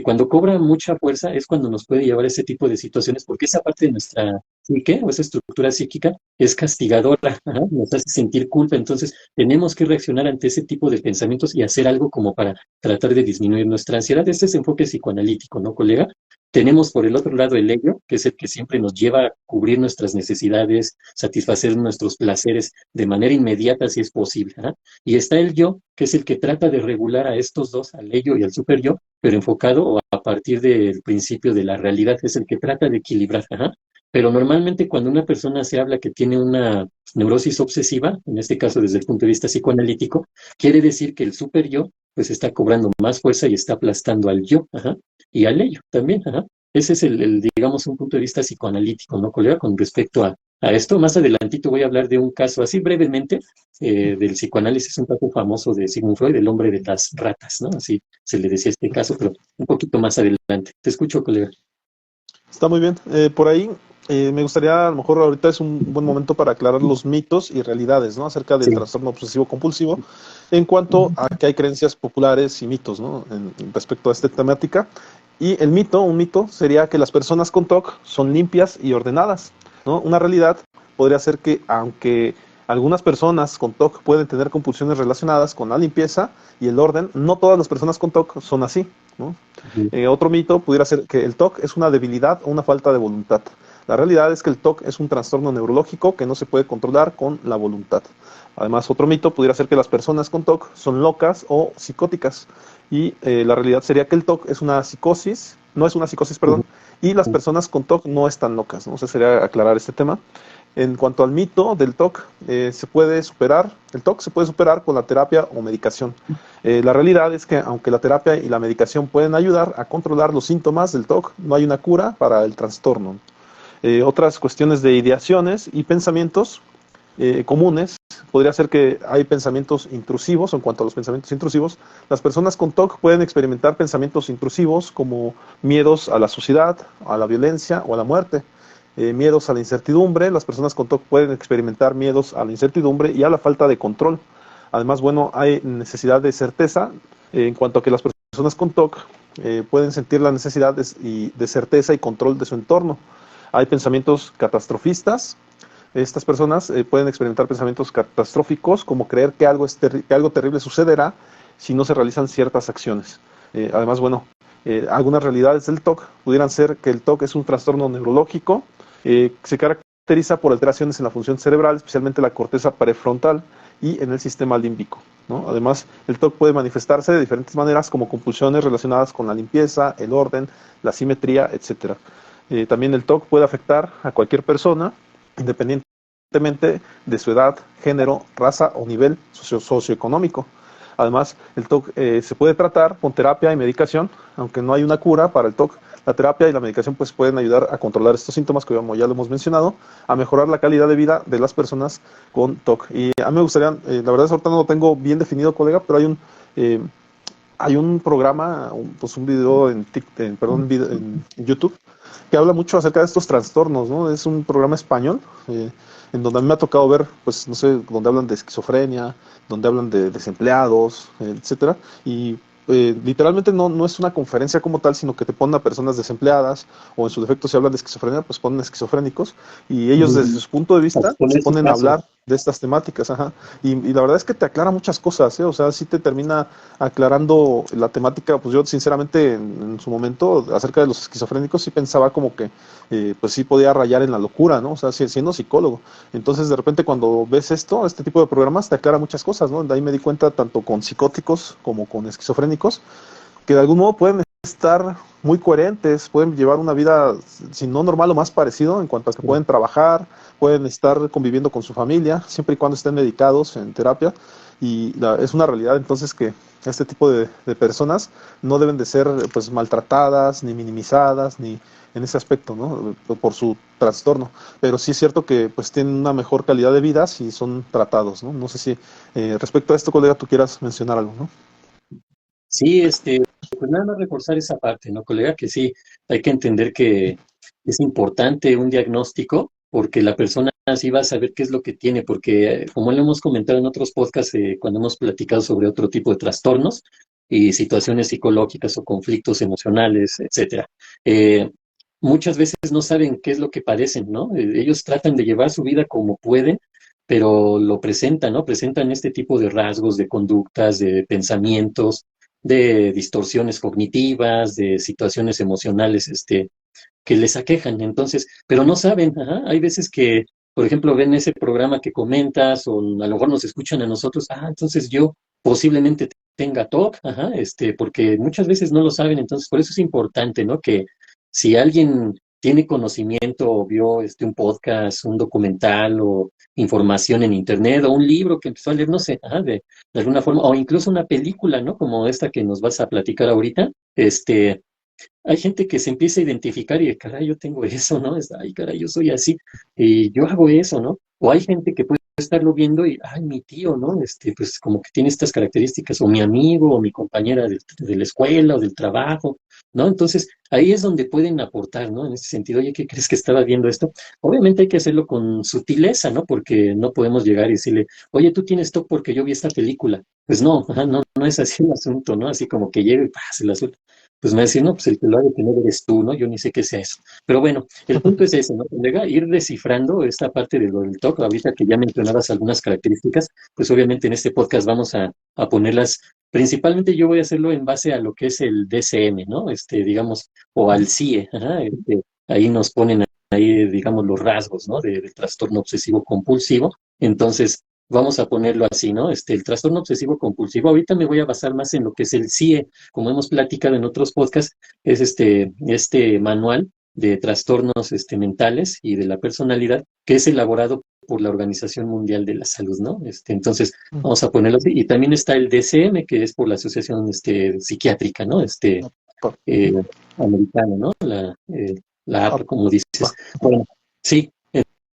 S2: Cuando cobra mucha fuerza es cuando nos puede llevar a ese tipo de situaciones, porque esa parte de nuestra psique o esa estructura psíquica es castigadora, ajá, nos hace sentir culpa. Entonces, tenemos que reaccionar ante ese tipo de pensamientos y hacer algo como para tratar de disminuir nuestra ansiedad. Este es enfoque psicoanalítico, ¿no, colega? Tenemos por el otro lado el ello, que es el que siempre nos lleva a cubrir nuestras necesidades, satisfacer nuestros placeres de manera inmediata si es posible, ¿ah? Y está el yo, que es el que trata de regular a estos dos, al ello y al super yo, pero enfocado a partir del principio de la realidad, es el que trata de equilibrar, ajá. Pero normalmente cuando una persona se habla que tiene una neurosis obsesiva, en este caso desde el punto de vista psicoanalítico, quiere decir que el super yo pues está cobrando más fuerza y está aplastando al yo, ajá, y al ello también, ajá. ese es digamos, un punto de vista psicoanalítico, ¿no, colega? Con respecto a esto. Más adelantito voy a hablar de un caso así brevemente, del psicoanálisis, un caso famoso de Sigmund Freud, el hombre de las ratas, ¿no? Así se le decía este caso, pero un poquito más adelante. Te escucho, colega.
S1: Está muy bien. Por ahí me gustaría, a lo mejor ahorita es un buen momento para aclarar los mitos y realidades, ¿no? Acerca del
S2: Sí.
S1: trastorno obsesivo compulsivo, en cuanto a que hay creencias populares y mitos, ¿no? Respecto a esta temática. Y un mito sería que las personas con TOC son limpias y ordenadas, ¿no? Una realidad podría ser que, aunque algunas personas con TOC pueden tener compulsiones relacionadas con la limpieza y el orden, no todas las personas con TOC son así, ¿no?
S2: Ujú.
S1: Otro mito pudiera ser que el TOC es una debilidad o una falta de voluntad. La realidad es que el TOC es un trastorno neurológico que no se puede controlar con la voluntad. Además, otro mito pudiera ser que las personas con TOC son locas o psicóticas. Y la realidad sería que el TOC es una psicosis, no es una psicosis, perdón, y las personas con TOC no están locas, ¿no? O sea, sería aclarar este tema. En cuanto al mito del TOC, se puede superar, el TOC se puede superar con la terapia o medicación. La realidad es que aunque la terapia y la medicación pueden ayudar a controlar los síntomas del TOC, no hay una cura para el trastorno. Otras cuestiones de ideaciones y pensamientos comunes podría ser que hay pensamientos intrusivos. En cuanto a los pensamientos intrusivos, las personas con TOC pueden experimentar pensamientos intrusivos como miedos a la sociedad, a la violencia o a la muerte. Miedos a la incertidumbre. Las personas con TOC pueden experimentar miedos a la incertidumbre y a la falta de control. Además, bueno, hay necesidad de certeza en cuanto a que las personas con TOC pueden sentir la necesidad de certeza y control de su entorno. Hay pensamientos catastrofistas. Estas personas pueden experimentar pensamientos catastróficos, como creer que que algo terrible sucederá si no se realizan ciertas acciones. Además, bueno, algunas realidades del TOC pudieran ser que el TOC es un trastorno neurológico, se caracteriza por alteraciones en la función cerebral, especialmente la corteza prefrontal y en el sistema límbico, ¿no? Además, el TOC puede manifestarse de diferentes maneras, como compulsiones relacionadas con la limpieza, el orden, la simetría, etcétera. También el TOC puede afectar a cualquier persona, independientemente de su edad, género, raza o nivel socioeconómico. Además, el TOC se puede tratar con terapia y medicación, aunque no hay una cura para el TOC. La terapia y la medicación pues, pueden ayudar a controlar estos síntomas, que como ya lo hemos mencionado, a mejorar la calidad de vida de las personas con TOC. Y a mí me gustaría, la verdad es que ahorita no lo tengo bien definido, colega, pero eh, hay un programa, pues un video en YouTube, que habla mucho acerca de estos trastornos, ¿no? Es un programa español, en donde a mí me ha tocado ver, pues, no sé, donde hablan de esquizofrenia, donde hablan de desempleados, etcétera, y literalmente no es una conferencia como tal, sino que te ponen a personas desempleadas, o en su defecto si hablan de esquizofrenia, pues ponen esquizofrénicos, y ellos desde su punto de
S2: A
S1: vista se
S2: exponer su
S1: ponen a
S2: caso.
S1: hablar de estas temáticas, ajá. Y la verdad es que te aclara muchas cosas, ¿eh? O sea, sí te termina aclarando la temática. Pues yo sinceramente en su momento acerca de los esquizofrénicos sí pensaba como que pues sí podía rayar en la locura, ¿no? O sea, siendo psicólogo. Entonces de repente cuando ves este tipo de programas te aclara muchas cosas, ¿no? De ahí me di cuenta tanto con psicóticos como con esquizofrénicos que de algún modo pueden estar muy coherentes, pueden llevar una vida, si no normal, o más parecido, en cuanto a que pueden trabajar, pueden estar conviviendo con su familia, siempre y cuando estén medicados en terapia. Y es una realidad entonces que este tipo de personas no deben de ser pues maltratadas, ni minimizadas, ni en ese aspecto, ¿no? Por su trastorno. Pero sí es cierto que pues tienen una mejor calidad de vida si son tratados, ¿no? No sé si respecto a esto, colega, tú quieras mencionar algo, ¿no?
S2: Sí, pues nada más reforzar esa parte, ¿no, colega? Que sí, hay que entender que es importante un diagnóstico porque la persona sí va a saber qué es lo que tiene, porque como lo hemos comentado en otros podcasts, cuando hemos platicado sobre otro tipo de trastornos y situaciones psicológicas o conflictos emocionales, etcétera, eh, muchas veces no saben qué es lo que padecen, ¿no? Ellos tratan de llevar su vida como pueden, pero lo presentan, ¿no? Presentan este tipo de rasgos, de conductas, de pensamientos, de distorsiones cognitivas, de situaciones emocionales, que les aquejan. Entonces, pero no saben, ajá, hay veces que, por ejemplo, ven ese programa que comentas o a lo mejor nos escuchan a nosotros, entonces yo posiblemente tenga TOC, ajá, porque muchas veces no lo saben, entonces por eso es importante, ¿no? Que si alguien tiene conocimiento o vio un podcast, un documental o información en internet o un libro que empezó a leer, no sé, ajá, de alguna forma, o incluso una película, ¿no? Como esta que nos vas a platicar ahorita, hay gente que se empieza a identificar y, caray, yo tengo eso, ¿no? Ay, caray, yo soy así, y yo hago eso, ¿no? O hay gente que puede estarlo viendo y, ay, mi tío, ¿no? Pues como que tiene estas características, o mi amigo, o mi compañera de la escuela, o del trabajo, ¿no? Entonces, ahí es donde pueden aportar, ¿no? En ese sentido, oye, ¿qué crees que estaba viendo esto? Obviamente hay que hacerlo con sutileza, ¿no? Porque no podemos llegar y decirle, oye, tú tienes TOC porque yo vi esta película. Pues no, ajá, no, no es así el asunto, ¿no? Así como que llega y se la suelta. Pues me va a decir, no, pues el que lo ha de tener eres tú, ¿no? Yo ni sé qué sea eso. Pero bueno, el punto es ese, ¿no? Colega, ir descifrando esta parte de lo del TOC, ahorita que ya mencionabas algunas características, pues obviamente en este podcast vamos a ponerlas, principalmente yo voy a hacerlo en base a lo que es el DSM, ¿no? Digamos, o al CIE, ajá, ahí nos ponen ahí, digamos, los rasgos, ¿no? Del trastorno obsesivo compulsivo. Entonces, vamos a ponerlo así, ¿no? El trastorno obsesivo compulsivo, ahorita me voy a basar más en lo que es el CIE, como hemos platicado en otros podcasts, es este manual de trastornos mentales y de la personalidad que es elaborado por la Organización Mundial de la Salud, ¿no? Entonces, vamos a ponerlo así. Y también está el DSM, que es por la Asociación Psiquiátrica, ¿no? Eh, Americana, ¿no? La APA, como dices. Bueno, sí,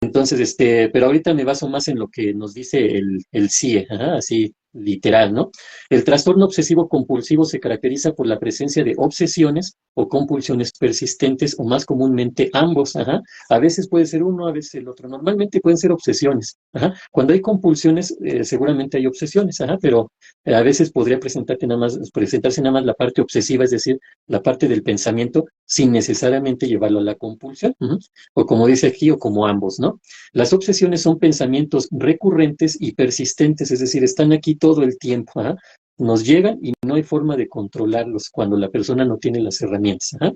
S2: entonces, pero ahorita me baso más en lo que nos dice el CIE, ajá, así literal, ¿no? El trastorno obsesivo compulsivo se caracteriza por la presencia de obsesiones o compulsiones persistentes o más comúnmente ambos, ajá. A veces puede ser uno, a veces el otro. Normalmente pueden ser obsesiones, ajá. Cuando hay compulsiones, seguramente hay obsesiones, ajá, pero a veces podría presentarse nada más la parte obsesiva, es decir, la parte del pensamiento sin necesariamente llevarlo a la compulsión, uh-huh. O como dice aquí, o como ambos, ¿no? Las obsesiones son pensamientos recurrentes y persistentes, es decir, están aquí todo el tiempo, ¿ah? Nos llegan y no hay forma de controlarlos cuando la persona no tiene las herramientas. ¿Ah?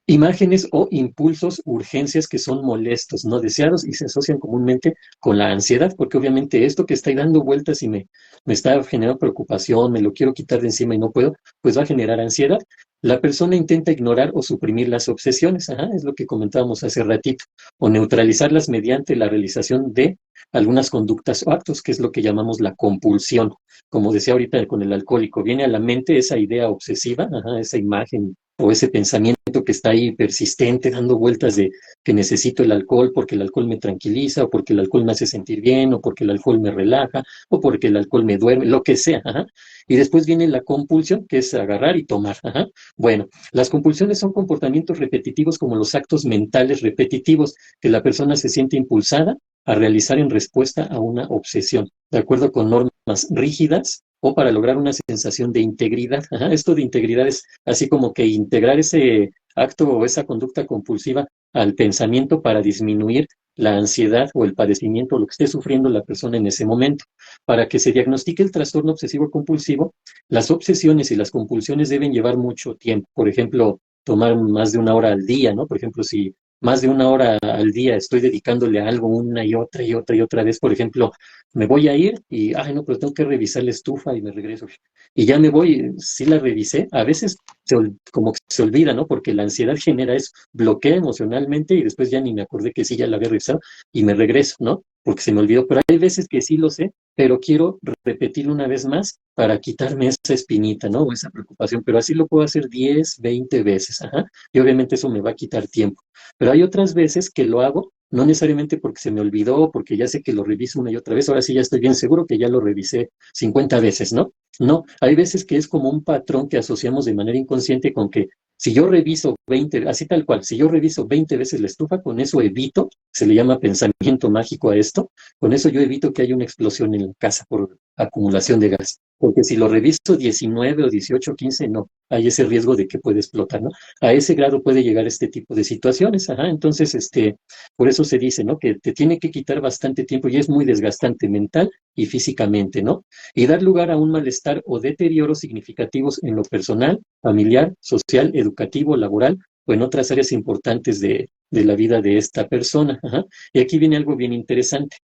S2: Imágenes o impulsos, urgencias que son molestos, no deseados y se asocian comúnmente con la ansiedad, porque obviamente esto que está ahí dando vueltas y me está generando preocupación, me lo quiero quitar de encima y no puedo, pues va a generar ansiedad. La persona intenta ignorar o suprimir las obsesiones, ajá, es lo que comentábamos hace ratito, o neutralizarlas mediante la realización de algunas conductas o actos, que es lo que llamamos la compulsión. Como decía ahorita con el alcohólico, viene a la mente esa idea obsesiva, ajá, esa imagen o ese pensamiento que está ahí persistente, dando vueltas de que necesito el alcohol porque el alcohol me tranquiliza, o porque el alcohol me hace sentir bien, o porque el alcohol me relaja, o porque el alcohol me duerme, lo que sea. Ajá. Y después viene la compulsión, que es agarrar y tomar. Ajá. Bueno, las compulsiones son comportamientos repetitivos como los actos mentales repetitivos que la persona se siente impulsada a realizar en respuesta a una obsesión, de acuerdo con normas rígidas o para lograr una sensación de integridad. Ajá, esto de integridad es así como que integrar ese acto o esa conducta compulsiva al pensamiento para disminuir la ansiedad o el padecimiento, lo que esté sufriendo la persona en ese momento. Para que se diagnostique el trastorno obsesivo compulsivo, las obsesiones y las compulsiones deben llevar mucho tiempo. Por ejemplo, tomar más de una hora al día, ¿no? Por ejemplo, si más de una hora al día estoy dedicándole a algo una y otra y otra y otra vez, por ejemplo, me voy a ir y, ay, no, pero tengo que revisar la estufa y me regreso. Y ya me voy, sí la revisé, a veces como que se olvida, ¿no? Porque la ansiedad genera eso, bloquea emocionalmente y después ya ni me acordé que sí ya la había revisado y me regreso, ¿no? Porque se me olvidó, pero hay veces que sí lo sé, pero quiero repetirlo una vez más para quitarme esa espinita, ¿no? O esa preocupación, pero así lo puedo hacer 10, 20 veces, ajá, y obviamente eso me va a quitar tiempo. Pero hay otras veces que lo hago, no necesariamente porque se me olvidó, porque ya sé que lo reviso una y otra vez, ahora sí ya estoy bien seguro que ya lo revisé 50 veces, ¿no? No, hay veces que es como un patrón que asociamos de manera inconsciente con que si yo reviso 20, así tal cual, si yo reviso 20 veces la estufa, con eso evito, se le llama pensamiento mágico a esto, con eso yo evito que haya una explosión en la casa por acumulación de gas. Porque si lo reviso 19 o 18, 15, no, hay ese riesgo de que puede explotar, ¿no? A ese grado puede llegar este tipo de situaciones, ajá, entonces, por eso se dice, ¿no? Que te tiene que quitar bastante tiempo y es muy desgastante mental y físicamente, ¿no? Y dar lugar a un malestar o deterioros significativos en lo personal, familiar, social, educativo, laboral o en otras áreas importantes de la vida de esta persona. Ajá. Y aquí viene algo bien interesante.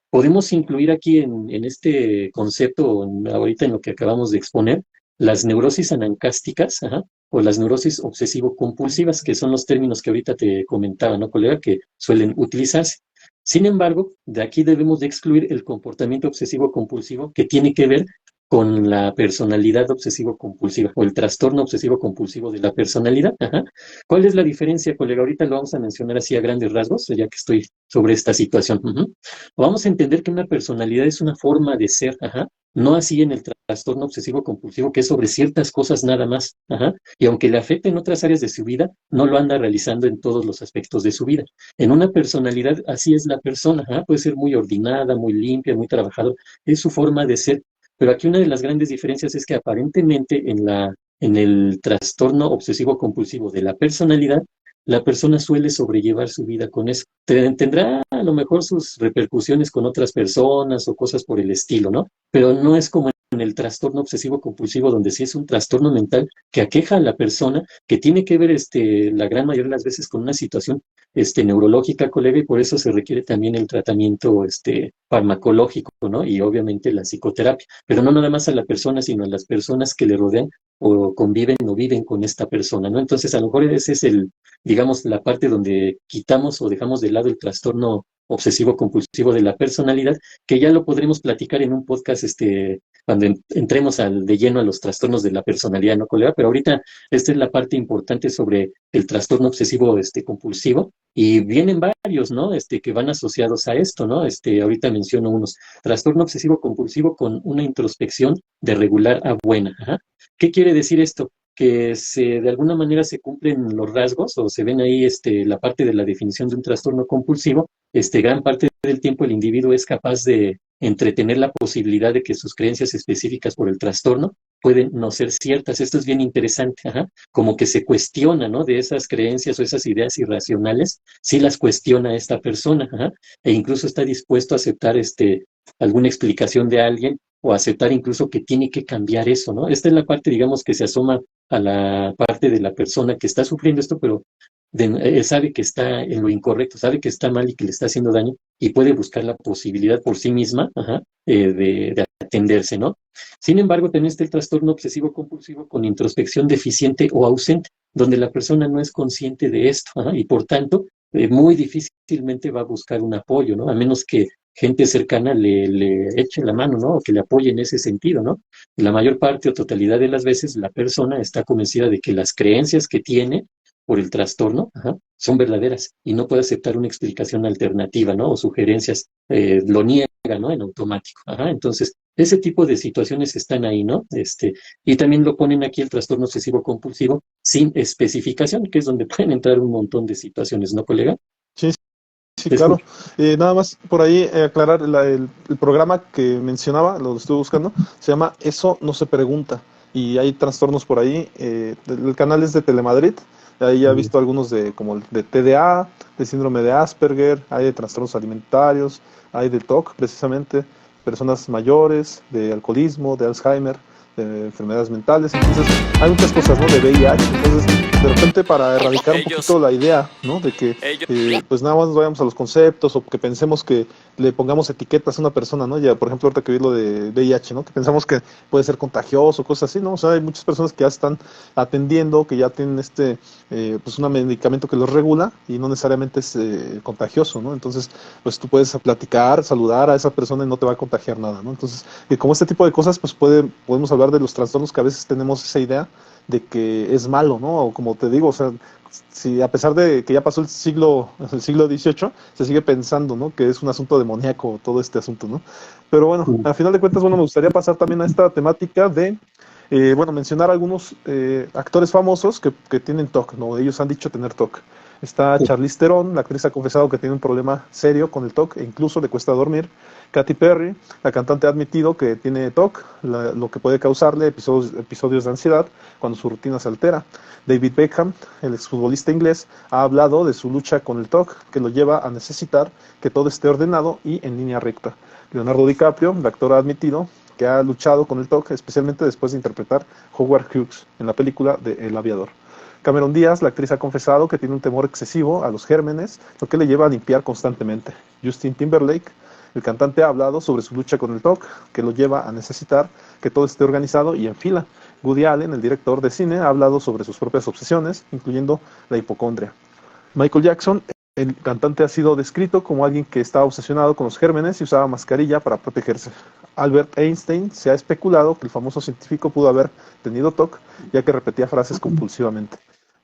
S2: Podemos incluir aquí en este concepto, ahorita en lo que acabamos de exponer, las neurosis anancásticas, ajá, o las neurosis obsesivo-compulsivas, que son los términos que ahorita te comentaba, ¿no, colega? Que suelen utilizarse. Sin embargo, de aquí debemos de excluir el comportamiento obsesivo-compulsivo que tiene que ver con la personalidad obsesivo-compulsiva o el trastorno obsesivo-compulsivo de la personalidad. Ajá. ¿Cuál es la diferencia, colega? Ahorita lo vamos a mencionar así a grandes rasgos, ya que estoy sobre esta situación. Ujú. Vamos a entender que una personalidad es una forma de ser, ajá, no así en el trastorno obsesivo-compulsivo, que es sobre ciertas cosas nada más, ajá, y aunque le afecte en otras áreas de su vida, no lo anda realizando en todos los aspectos de su vida. En una personalidad, así es la persona, ajá, puede ser muy ordenada, muy limpia, muy trabajadora, es su forma de ser. Pero aquí una de las grandes diferencias es que aparentemente en el trastorno obsesivo compulsivo de la personalidad, la persona suele sobrellevar su vida con eso. Tendrá a lo mejor sus repercusiones con otras personas o cosas por el estilo, ¿no? Pero no es como en el trastorno obsesivo compulsivo, donde sí es un trastorno mental que aqueja a la persona, que tiene que ver la gran mayoría de las veces con una situación neurológica, colega, y por eso se requiere también el tratamiento farmacológico, ¿no? Y obviamente la psicoterapia, pero no nada más a la persona, sino a las personas que le rodean o conviven o viven con esta persona, ¿no? Entonces, a lo mejor ese es digamos, la parte donde quitamos o dejamos de lado el trastorno obsesivo compulsivo de la personalidad, que ya lo podremos platicar en un podcast, cuando entremos de lleno a los trastornos de la personalidad, ¿no, colega? Pero ahorita esta es la parte importante sobre el trastorno obsesivo, compulsivo, y vienen varios, ¿no? Que van asociados a esto, ¿no? Ahorita menciono unos. Trastorno obsesivo compulsivo con una introspección de regular a buena. Ajá. ¿Qué quiere decir esto? Que de alguna manera se cumplen los rasgos o se ven ahí la parte de la definición de un trastorno compulsivo. Gran parte del tiempo el individuo es capaz de entretener la posibilidad de que sus creencias específicas por el trastorno pueden no ser ciertas. Esto es bien interesante, ajá. Como que se cuestiona, ¿no? De esas creencias o esas ideas irracionales, sí las cuestiona esta persona, ajá. E incluso está dispuesto a aceptar alguna explicación de alguien o aceptar incluso que tiene que cambiar eso, ¿no? Esta es la parte, digamos, que se asoma a la parte de la persona que está sufriendo esto, pero sabe que está en lo incorrecto, sabe que está mal y que le está haciendo daño y puede buscar la posibilidad por sí misma, ajá, de atenderse, ¿no? Sin embargo, también está el trastorno obsesivo compulsivo con introspección deficiente o ausente, donde la persona no es consciente de esto, ajá, y por tanto, muy difícilmente va a buscar un apoyo, ¿no? A menos que gente cercana le eche la mano, ¿no? O que le apoye en ese sentido, ¿no? La mayor parte o totalidad de las veces la persona está convencida de que las creencias que tiene por el trastorno, ajá, son verdaderas y no puede aceptar una explicación alternativa, ¿no? O sugerencias, lo niega, ¿no? En automático, ajá. Entonces, ese tipo de situaciones están ahí, ¿no? Y también lo ponen aquí el trastorno obsesivo compulsivo sin especificación, que es donde pueden entrar un montón de situaciones, ¿no, colega?
S1: Sí, sí,
S2: Te
S1: claro.
S2: escucho.
S1: Nada más por ahí aclarar el programa que mencionaba, lo estuve buscando, se llama Eso no se pregunta. Y hay trastornos por ahí. El canal es de Telemadrid. Ahí ya he
S2: Mm.
S1: visto algunos como el de TDA, de síndrome de Asperger, hay de trastornos alimentarios, hay de TOC precisamente, personas mayores, de alcoholismo, de Alzheimer, de enfermedades mentales. Entonces hay muchas cosas, ¿no? De VIH. Entonces, de repente para erradicar un
S3: Ellos,
S1: poquito la idea, ¿no? De que
S3: ellos,
S1: pues nada más nos vayamos a los conceptos o que pensemos que le pongamos etiquetas a una persona, ¿no? Ya, por ejemplo, ahorita que vi lo de VIH, ¿no? Que pensamos que puede ser contagioso, cosas así, ¿no? O sea, hay muchas personas que ya están atendiendo, que ya tienen pues un medicamento que los regula y no necesariamente es contagioso, ¿no? Entonces, pues tú puedes platicar, saludar a esa persona y no te va a contagiar nada, ¿no? Entonces, como este tipo de cosas, pues podemos hablar de los trastornos que a veces tenemos esa idea de que es malo, ¿no? O como te digo, o sea, si a pesar de que ya pasó el siglo XVIII, se sigue pensando, ¿no? Que es un asunto demoníaco todo este asunto, ¿no? Pero bueno,
S2: Mm.
S1: al final de cuentas, bueno, me gustaría pasar también a esta temática de, bueno, mencionar algunos actores famosos que tienen TOC, ¿no? Ellos han dicho tener TOC. Está
S2: Sí.
S1: Charlize Theron, la actriz ha confesado que tiene un problema serio con el TOC e incluso le cuesta dormir. Katy Perry, la cantante ha admitido que tiene TOC, lo que puede causarle episodios de ansiedad cuando su rutina se altera. David Beckham, el exfutbolista inglés, ha hablado de su lucha con el TOC, que lo lleva a necesitar que todo esté ordenado y en línea recta. Leonardo DiCaprio, el actor, ha admitido que ha luchado con el TOC, especialmente después de interpretar Howard Hughes en la película de El Aviador. Cameron Díaz, la actriz, ha confesado que tiene un temor excesivo a los gérmenes, lo que le lleva a limpiar constantemente. Justin Timberlake, el cantante, ha hablado sobre su lucha con el TOC, que lo lleva a necesitar que todo esté organizado y en fila. Woody Allen, el director de cine, ha hablado sobre sus propias obsesiones, incluyendo la hipocondria. Michael Jackson, el cantante, ha sido descrito como alguien que estaba obsesionado con los gérmenes y usaba mascarilla para protegerse. Albert Einstein, se ha especulado que el famoso científico pudo haber tenido TOC, ya que repetía frases compulsivamente.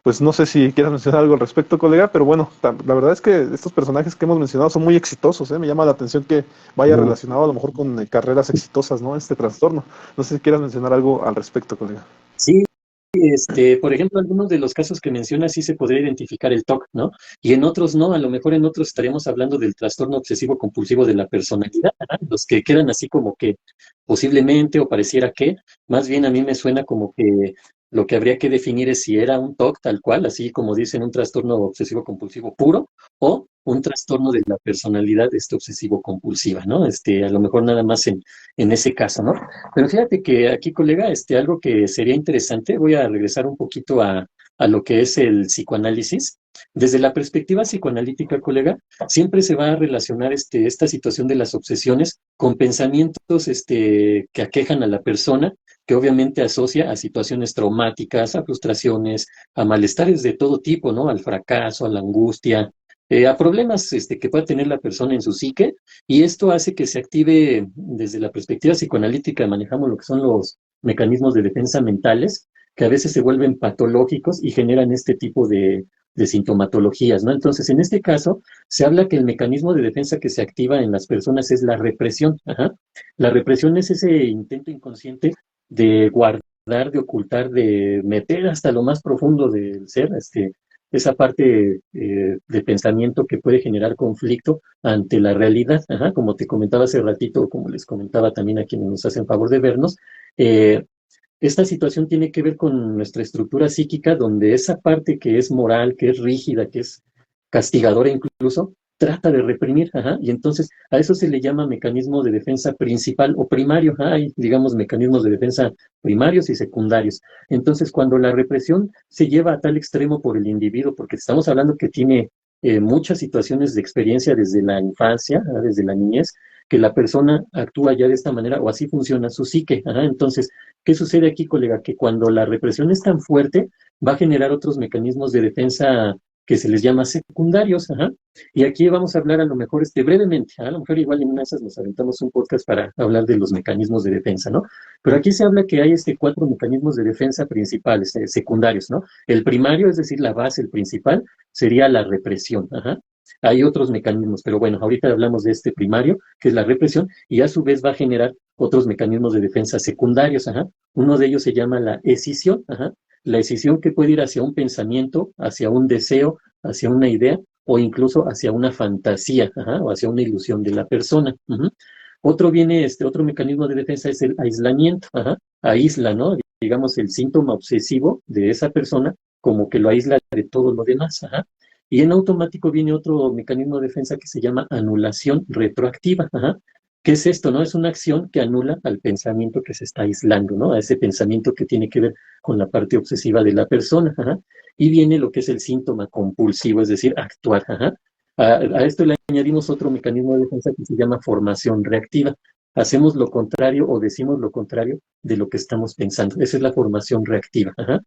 S1: Pues no sé si quieras mencionar algo al respecto, colega, pero bueno, la verdad es que estos personajes que hemos mencionado son muy exitosos, ¿eh? Me llama la atención que vaya relacionado a lo mejor con carreras exitosas, ¿no? Este trastorno. No sé si quieras mencionar algo al respecto, colega.
S2: Sí, por ejemplo, algunos de los casos que mencionas sí se podría identificar el TOC, ¿no? Y en otros no, a lo mejor en otros estaríamos hablando del trastorno obsesivo compulsivo de la personalidad, ¿verdad? Los que quedan así como que posiblemente o pareciera que, más bien a mí me suena como que lo que habría que definir es si era un TOC tal cual, así como dicen, un trastorno obsesivo compulsivo puro, o un trastorno de la personalidad obsesivo compulsiva, ¿no? A lo mejor nada más en ese caso, ¿no? Pero fíjate que aquí, colega, algo que sería interesante, voy a regresar un poquito a lo que es el psicoanálisis. Desde la perspectiva psicoanalítica, colega, siempre se va a relacionar esta situación de las obsesiones con pensamientos que aquejan a la persona, que obviamente asocia a situaciones traumáticas, a frustraciones, a malestares de todo tipo, ¿no? Al fracaso, a la angustia, a problemas que pueda tener la persona en su psique, y esto hace que se active desde la perspectiva psicoanalítica, manejamos lo que son los mecanismos de defensa mentales, que a veces se vuelven patológicos y generan este tipo de sintomatologías, ¿no? Entonces, en este caso, se habla que el mecanismo de defensa que se activa en las personas es la represión. Ajá. La represión es ese intento inconsciente de guardar, de ocultar, de meter hasta lo más profundo del ser, esa parte de pensamiento que puede generar conflicto ante la realidad. Ajá, como te comentaba hace ratito, como les comentaba también a quienes nos hacen favor de vernos, eh, esta situación tiene que ver con nuestra estructura psíquica, donde esa parte que es moral, que es rígida, que es castigadora incluso, trata de reprimir, ajá, y entonces a eso se le llama mecanismo de defensa principal o primario. Ajá, hay, digamos, mecanismos de defensa primarios y secundarios. Entonces, cuando la represión se lleva a tal extremo por el individuo, porque estamos hablando que tiene muchas situaciones de experiencia desde la infancia, desde la niñez, que la persona actúa ya de esta manera o así funciona su psique. Ajá. Entonces, ¿qué sucede aquí, colega? Que cuando la represión es tan fuerte, va a generar otros mecanismos de defensa que se les llama secundarios. Ajá. Y aquí vamos a hablar a lo mejor brevemente, a lo mejor igual en una de esas nos aventamos un podcast para hablar de los mecanismos de defensa, ¿no? Pero aquí se habla que hay cuatro mecanismos de defensa principales, secundarios, ¿no? El primario, es decir, la base, el principal, sería la represión. Ajá. Hay otros mecanismos, pero bueno, ahorita hablamos de este primario, que es la represión, y a su vez va a generar otros mecanismos de defensa secundarios. Ajá. Uno de ellos se llama la escisión. Ajá. La escisión que puede ir hacia un pensamiento, hacia un deseo, hacia una idea o incluso hacia una fantasía, ajá, o hacia una ilusión de la persona. Ujú. Otro mecanismo de defensa es el aislamiento. Ajá. Aísla, ¿no? Digamos, el síntoma obsesivo de esa persona como que lo aísla de todo lo demás. Ajá. Y en automático viene otro mecanismo de defensa que se llama anulación retroactiva. Ajá. ¿Qué es esto, no? Es una acción que anula al pensamiento que se está aislando, ¿no? A ese pensamiento que tiene que ver con la parte obsesiva de la persona. Ajá. Y viene lo que es el síntoma compulsivo, es decir, actuar. Ajá. A esto le añadimos otro mecanismo de defensa que se llama formación reactiva. Hacemos lo contrario o decimos lo contrario de lo que estamos pensando. Esa es la formación reactiva. Ajá.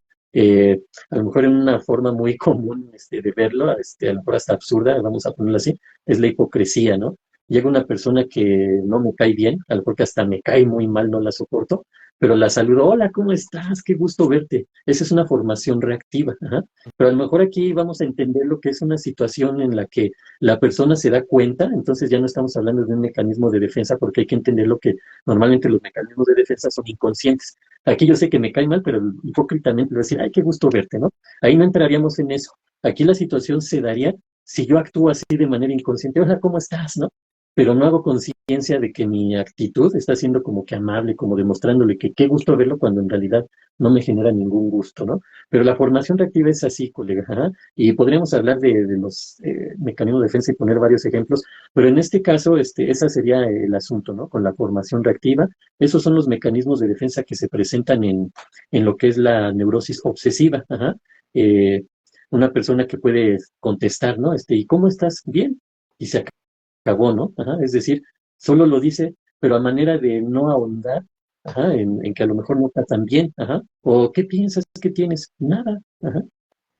S2: A lo mejor en una forma muy común de verlo, a lo mejor hasta absurda, vamos a ponerlo así, es la hipocresía, ¿no? Llega una persona que no me cae bien, a lo mejor que hasta me cae muy mal, no la soporto, pero la saludo, hola, ¿cómo estás? Qué gusto verte. Esa es una formación reactiva. Ajá. Pero a lo mejor aquí vamos a entender lo que es una situación en la que la persona se da cuenta, entonces ya no estamos hablando de un mecanismo de defensa, porque hay que entender lo que normalmente los mecanismos de defensa son inconscientes. Aquí yo sé que me cae mal, pero hipócritamente le voy a decir, ay, qué gusto verte, ¿no? Ahí no entraríamos en eso. Aquí la situación se daría si yo actúo así de manera inconsciente, hola, ¿cómo estás, no? Pero no hago conciencia de que mi actitud está siendo como que amable, como demostrándole que qué gusto verlo cuando en realidad no me genera ningún gusto, ¿no? Pero la formación reactiva es así, colega, ajá. Y podríamos hablar de los mecanismos de defensa y poner varios ejemplos, pero en este caso, ese sería el asunto, ¿no? Con la formación reactiva, esos son los mecanismos de defensa que se presentan en lo que es la neurosis obsesiva, ajá. Eh, una persona que puede contestar, ¿no? ¿Y cómo estás? Bien. Y se acabó, ¿no? Ajá, es decir, solo lo dice, pero a manera de no ahondar, ajá, en que a lo mejor no está tan bien, ajá, o ¿qué piensas que tienes? Nada, ajá.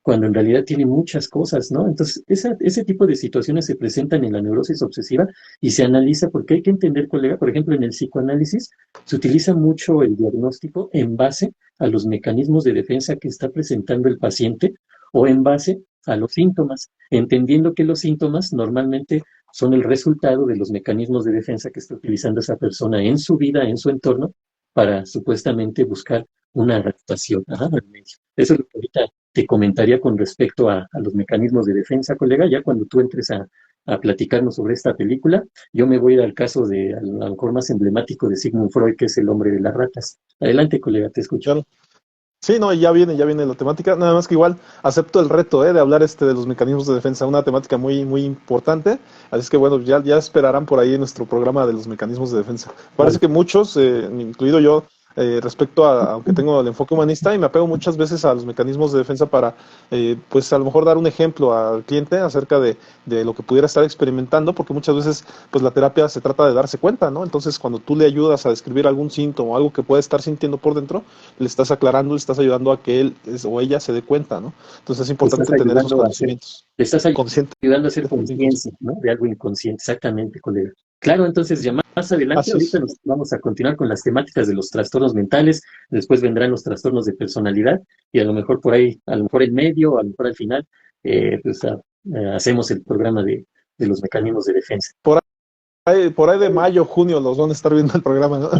S2: cuando en realidad tiene muchas cosas, ¿no? Entonces, ese tipo de situaciones se presentan en la neurosis obsesiva y se analiza porque hay que entender, colega, por ejemplo, en el psicoanálisis se utiliza mucho el diagnóstico en base a los mecanismos de defensa que está presentando el paciente o en base a los síntomas, entendiendo que los síntomas normalmente son el resultado de los mecanismos de defensa que está utilizando esa persona en su vida, en su entorno, para supuestamente buscar una adaptación al medio. Eso es lo que ahorita te comentaría con respecto a los mecanismos de defensa, colega. Ya cuando tú entres a platicarnos sobre esta película, yo me voy a ir al caso de, a lo mejor más emblemático de Sigmund Freud, que es el hombre de las ratas. Adelante, colega, te escucho.
S1: Claro. Sí, no, ya viene la temática, nada más que igual acepto el reto de hablar de los mecanismos de defensa, una temática muy importante, así es que bueno, ya esperarán por ahí nuestro programa de los mecanismos de defensa. Parece
S2: Vale.
S1: que muchos, incluido yo, respecto a, aunque tengo el enfoque humanista y me apego muchas veces a los mecanismos de defensa para, pues a lo mejor dar un ejemplo al cliente acerca de lo que pudiera estar experimentando, porque muchas veces, pues la terapia se trata de darse cuenta, ¿no? Entonces, cuando tú le ayudas a describir algún síntoma o algo que puede estar sintiendo por dentro, le estás aclarando, le estás ayudando a que o ella se dé cuenta, ¿no? Entonces es
S2: Le estás
S1: importante tener esos
S2: ayudando a hacer,
S1: conocimientos.
S2: le estás
S1: Consciente.
S2: ayudando a hacer conciencia, ¿no? De algo inconsciente, exactamente, colega. Claro, entonces ya más adelante,
S1: Así
S2: ahorita
S1: es.
S2: nos vamos a continuar con las temáticas de los trastornos mentales, después vendrán los trastornos de personalidad y a lo mejor por ahí, a lo mejor en medio, a lo mejor al final, hacemos el programa de los mecanismos de defensa.
S1: Por ahí de mayo, junio, los van a estar viendo el programa, ¿no?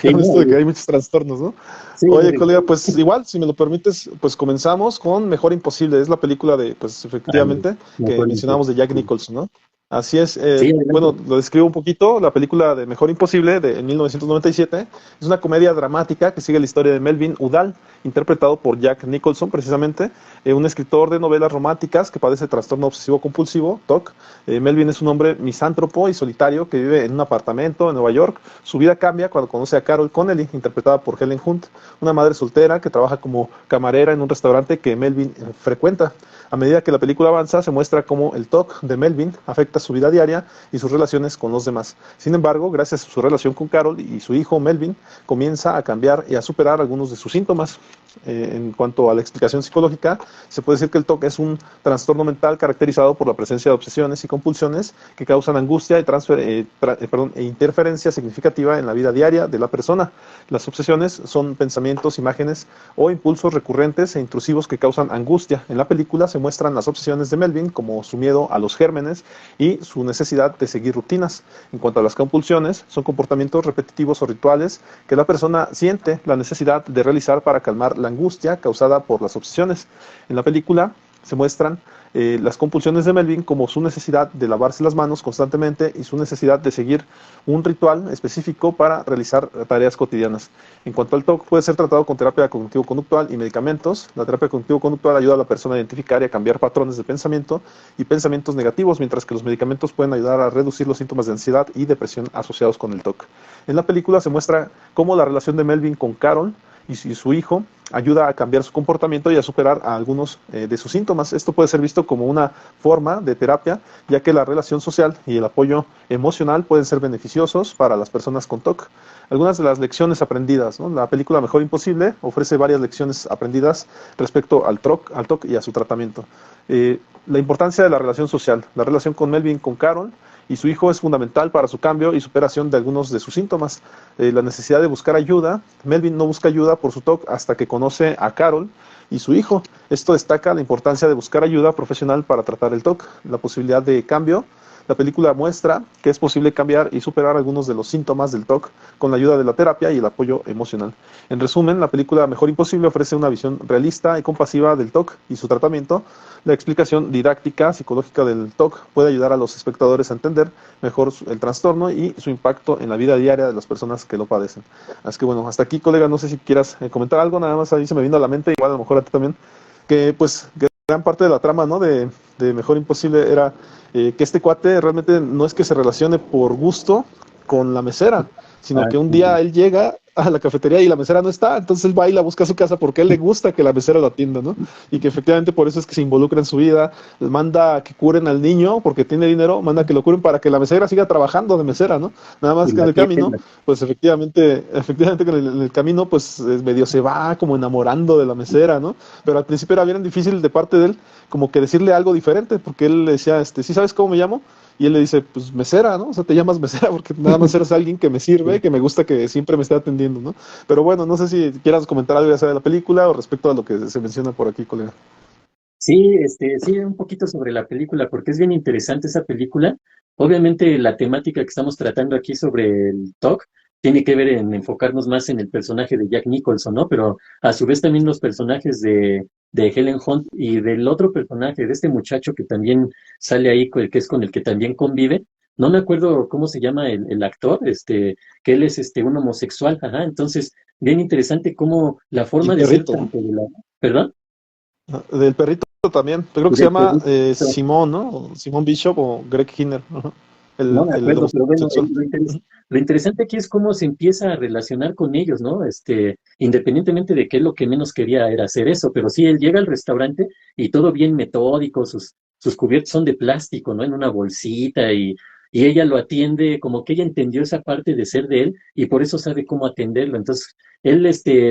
S2: Sí,
S1: Con
S2: no,
S1: esto de que hay muchos trastornos, ¿no?
S2: sí,
S1: Oye, colega, pues igual, si me lo permites, pues comenzamos con Mejor Imposible. Es la película de, pues
S2: ándale,
S1: efectivamente, que
S2: mejor
S1: mencionábamos de Jack Nicholson, ¿no? Así es.
S2: sí, adelante.
S1: Bueno, lo describo un poquito. La película de Mejor Imposible en 1997 es una comedia dramática que sigue la historia de Melvin Udall, interpretado por Jack Nicholson, precisamente, un escritor de novelas románticas que padece trastorno obsesivo compulsivo, TOC. Melvin es un hombre misántropo y solitario que vive en un apartamento en Nueva York. Su vida cambia cuando conoce a Carol Connelly, interpretada por Helen Hunt, una madre soltera que trabaja como camarera en un restaurante que Melvin frecuenta. A medida que la película avanza, se muestra cómo el TOC de Melvin afecta su vida diaria y sus relaciones con los demás. Sin embargo, gracias a su relación con Carol y su hijo Melvin, comienza a cambiar y a superar algunos de sus síntomas. En cuanto a la explicación psicológica, se puede decir que el TOC es un trastorno mental caracterizado por la presencia de obsesiones y compulsiones que causan angustia e interferencia significativa en la vida diaria de la persona. Las obsesiones son pensamientos, imágenes o impulsos recurrentes e intrusivos que causan angustia. En la película se muestran las obsesiones de Melvin, como su miedo a los gérmenes y su necesidad de seguir rutinas. En cuanto a las compulsiones, son comportamientos repetitivos o rituales que la persona siente la necesidad de realizar para calmar la angustia causada por las obsesiones. En la película se muestran las compulsiones de Melvin como su necesidad de lavarse las manos constantemente y su necesidad de seguir un ritual específico para realizar tareas cotidianas. En cuanto al TOC, puede ser tratado con terapia cognitivo-conductual y medicamentos. La terapia cognitivo-conductual ayuda a la persona a identificar y a cambiar patrones de pensamiento y pensamientos negativos, mientras que los medicamentos pueden ayudar a reducir los síntomas de ansiedad y depresión asociados con el TOC. En la película se muestra cómo la relación de Melvin con Carol y su hijo ayuda a cambiar su comportamiento y a superar a algunos de sus síntomas. Esto puede ser visto como una forma de terapia, ya que la relación social y el apoyo emocional pueden ser beneficiosos para las personas con TOC. Algunas de las lecciones aprendidas, ¿no? La película Mejor Imposible ofrece varias lecciones aprendidas respecto al TOC y a su tratamiento. La importancia de la relación social, la relación con Melvin, con Carol y su hijo es fundamental para su cambio y superación de algunos de sus síntomas. La necesidad de buscar ayuda. Melvin no busca ayuda por su TOC hasta que conoce a Carol y su hijo. Esto destaca la importancia de buscar ayuda profesional para tratar el TOC, la posibilidad de cambio. La película muestra que es posible cambiar y superar algunos de los síntomas del TOC con la ayuda de la terapia y el apoyo emocional. En resumen, la película Mejor Imposible ofrece una visión realista y compasiva del TOC y su tratamiento. La explicación didáctica psicológica del TOC puede ayudar a los espectadores a entender mejor el trastorno y su impacto en la vida diaria de las personas que lo padecen. Así que bueno, hasta aquí, colega, no sé si quieras comentar algo, nada más ahí se me vino a la mente, igual a lo mejor a ti también, que pues gran parte de la trama, ¿no? de Mejor Imposible era que este cuate realmente no es que se relacione por gusto con la mesera, sino que un día él llega a la cafetería y la mesera no está, entonces él va y la busca a su casa porque a él le gusta que la mesera lo atienda, ¿no? Y que efectivamente por eso es que se involucra en su vida, manda a que curen al niño porque tiene dinero, manda a que lo curen para que la mesera siga trabajando de mesera, ¿no? Nada
S2: Y
S1: más que
S2: la
S1: en el camino,
S2: tienda.
S1: pues efectivamente que en el camino, pues medio se va como enamorando de la mesera, ¿no? Pero al principio era bien difícil de parte de él como que decirle algo diferente, porque él le decía, ¿sí sabes cómo me llamo? Y él le dice, pues mesera, ¿no? O sea, te llamas mesera porque nada más eres alguien que me sirve, que me gusta que siempre me esté atendiendo, ¿no? Pero bueno, no sé si quieras comentar algo ya sea de la película o respecto a lo que se menciona por aquí, colega.
S2: Sí, sí, un poquito sobre la película, porque es bien interesante esa película. Obviamente la temática que estamos tratando aquí sobre el TOC tiene que ver en enfocarnos más en el personaje de Jack Nicholson, ¿no? Pero a su vez también los personajes de Helen Hunt y del otro personaje, de este muchacho que también sale ahí, que es con el que también convive. No me acuerdo cómo se llama el actor, que él es un homosexual, ajá. Entonces, bien interesante cómo la
S1: Y el
S2: forma de ser
S1: perrito,
S2: tanto de la, ¿perdón?
S1: ¿no? Del perrito también, yo creo
S2: Y
S1: que se
S2: del
S1: llama
S2: perrito.
S1: Simón, ¿no? O Simón Bishop o Greg Kinner, ajá.
S2: No me
S1: El
S2: acuerdo, pero bueno,
S1: homosexual.
S2: lo interesante aquí es cómo se empieza a relacionar con ellos, ¿no? Independientemente de que él lo que menos quería era hacer eso, pero sí, él llega al restaurante y todo bien metódico, sus cubiertos son de plástico, ¿no? En una bolsita y ella lo atiende, como que ella entendió esa parte de ser de él y por eso sabe cómo atenderlo. Entonces, él,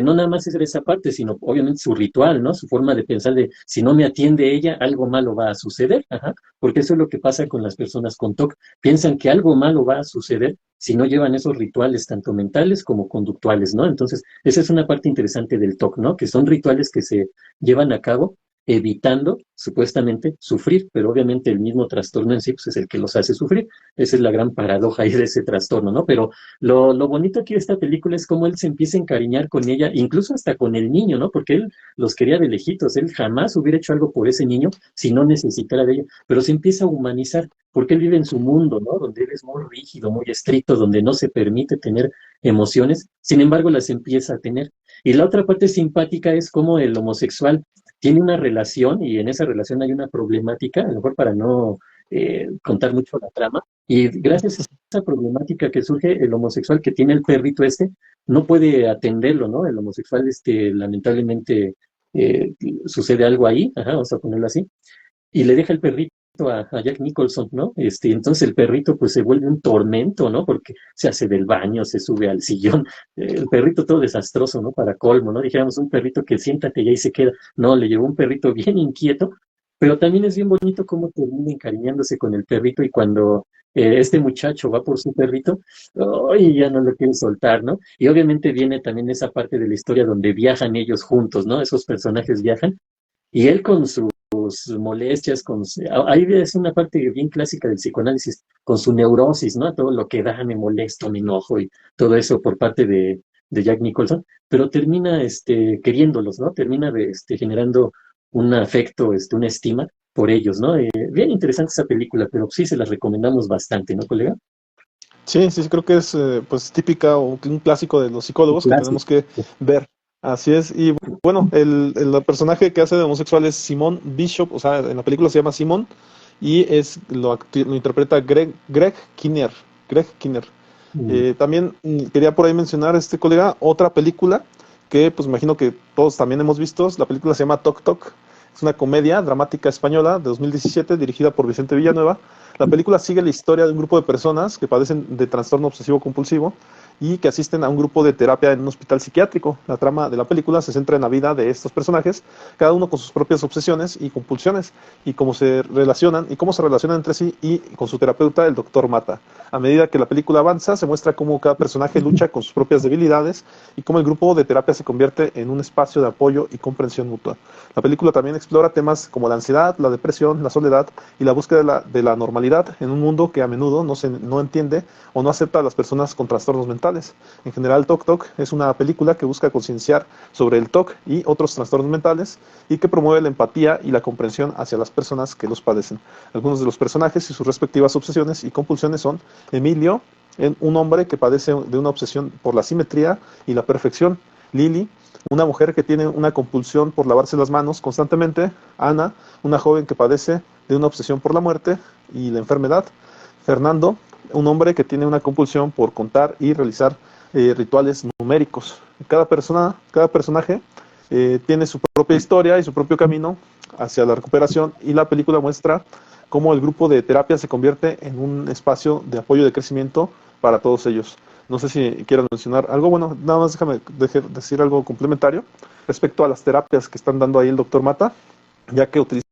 S2: no nada más es esa parte, sino obviamente su ritual, ¿no? Su forma de pensar de, si no me atiende ella, algo malo va a suceder, ajá, porque eso es lo que pasa con las personas con TOC, piensan que algo malo va a suceder si no llevan esos rituales tanto mentales como conductuales, ¿no? Entonces, esa es una parte interesante del TOC, ¿no? Que son rituales que se llevan a cabo evitando supuestamente sufrir, pero obviamente el mismo trastorno en sí pues, es el que los hace sufrir. Esa es la gran paradoja ahí de ese trastorno, ¿no? Pero lo bonito aquí de esta película es cómo él se empieza a encariñar con ella, incluso hasta con el niño, ¿no? Porque él los quería de lejitos, él jamás hubiera hecho algo por ese niño si no necesitara de ella, pero se empieza a humanizar porque él vive en su mundo, ¿no? Donde él es muy rígido, muy estricto, donde no se permite tener emociones, sin embargo las empieza a tener. Y la otra parte simpática es cómo el homosexual tiene una relación y en esa relación hay una problemática, a lo mejor para no contar mucho la trama, y gracias a esa problemática que surge, el homosexual que tiene el perrito no puede atenderlo, ¿no? El homosexual, lamentablemente, sucede algo ahí, ajá, vamos a ponerlo así, y le deja el perrito a Jack Nicholson, ¿no? Entonces el perrito pues se vuelve un tormento, ¿no? Porque se hace del baño, se sube al sillón, el perrito todo desastroso, ¿no? Para colmo, ¿no? Dijéramos un perrito que siéntate ya y se queda, no, le llevó un perrito bien inquieto, pero también es bien bonito cómo termina encariñándose con el perrito y cuando este muchacho va por su perrito, ¡ay! Ya no lo quiere soltar, ¿no? Y obviamente viene también esa parte de la historia donde viajan ellos juntos, ¿no? Esos personajes viajan y él con sus molestias, ahí es una parte bien clásica del psicoanálisis, con su neurosis, ¿no? Todo lo que da, me molesto, me enojo y todo eso por parte de Jack Nicholson, pero termina queriéndolos, ¿no? Termina generando un afecto, una estima por ellos, ¿no? Bien interesante esa película, pero sí se la recomendamos bastante, ¿no, colega?
S1: Sí, sí, sí, creo que es pues típica o un clásico de los
S2: Un
S1: psicólogos que tenemos
S2: clásico.
S1: que ver. Así es. Y bueno, el personaje que hace de homosexual es Simón Bishop, o sea, en la película se llama Simón y lo interpreta Greg Kinnear. Greg Kinnear.
S2: Mm.
S1: También quería por ahí mencionar, colega, otra película que pues imagino que todos también hemos visto. La película se llama Tok Tok. Es una comedia dramática española de 2017 dirigida por Vicente Villanueva. La película sigue la historia de un grupo de personas que padecen de trastorno obsesivo compulsivo y que asisten a un grupo de terapia en un hospital psiquiátrico. La trama de la película se centra en la vida de estos personajes, cada uno con sus propias obsesiones y compulsiones, y cómo se relacionan entre sí y con su terapeuta, el doctor Mata. A medida que la película avanza, se muestra cómo cada personaje lucha con sus propias debilidades y cómo el grupo de terapia se convierte en un espacio de apoyo y comprensión mutua. La película también explora temas como la ansiedad, la depresión, la soledad y la búsqueda de la normalidad en un mundo que a menudo no entiende o no acepta a las personas con trastornos mentales. En general, Tok Tok es una película que busca concienciar sobre el TOC y otros trastornos mentales y que promueve la empatía y la comprensión hacia las personas que los padecen. Algunos de los personajes y sus respectivas obsesiones y compulsiones son Emilio, un hombre que padece de una obsesión por la simetría y la perfección; Lily, una mujer que tiene una compulsión por lavarse las manos constantemente; Ana, una joven que padece de una obsesión por la muerte y la enfermedad; Fernando, un hombre que tiene una compulsión por contar y realizar rituales numéricos. Cada personaje tiene su propia historia y su propio camino hacia la recuperación, y la película muestra cómo el grupo de terapia se convierte en un espacio de apoyo y de crecimiento para todos ellos. No sé si quieran mencionar algo. Bueno, nada más déjame decir algo complementario respecto a las terapias que están dando ahí el doctor Mata, ya que utiliza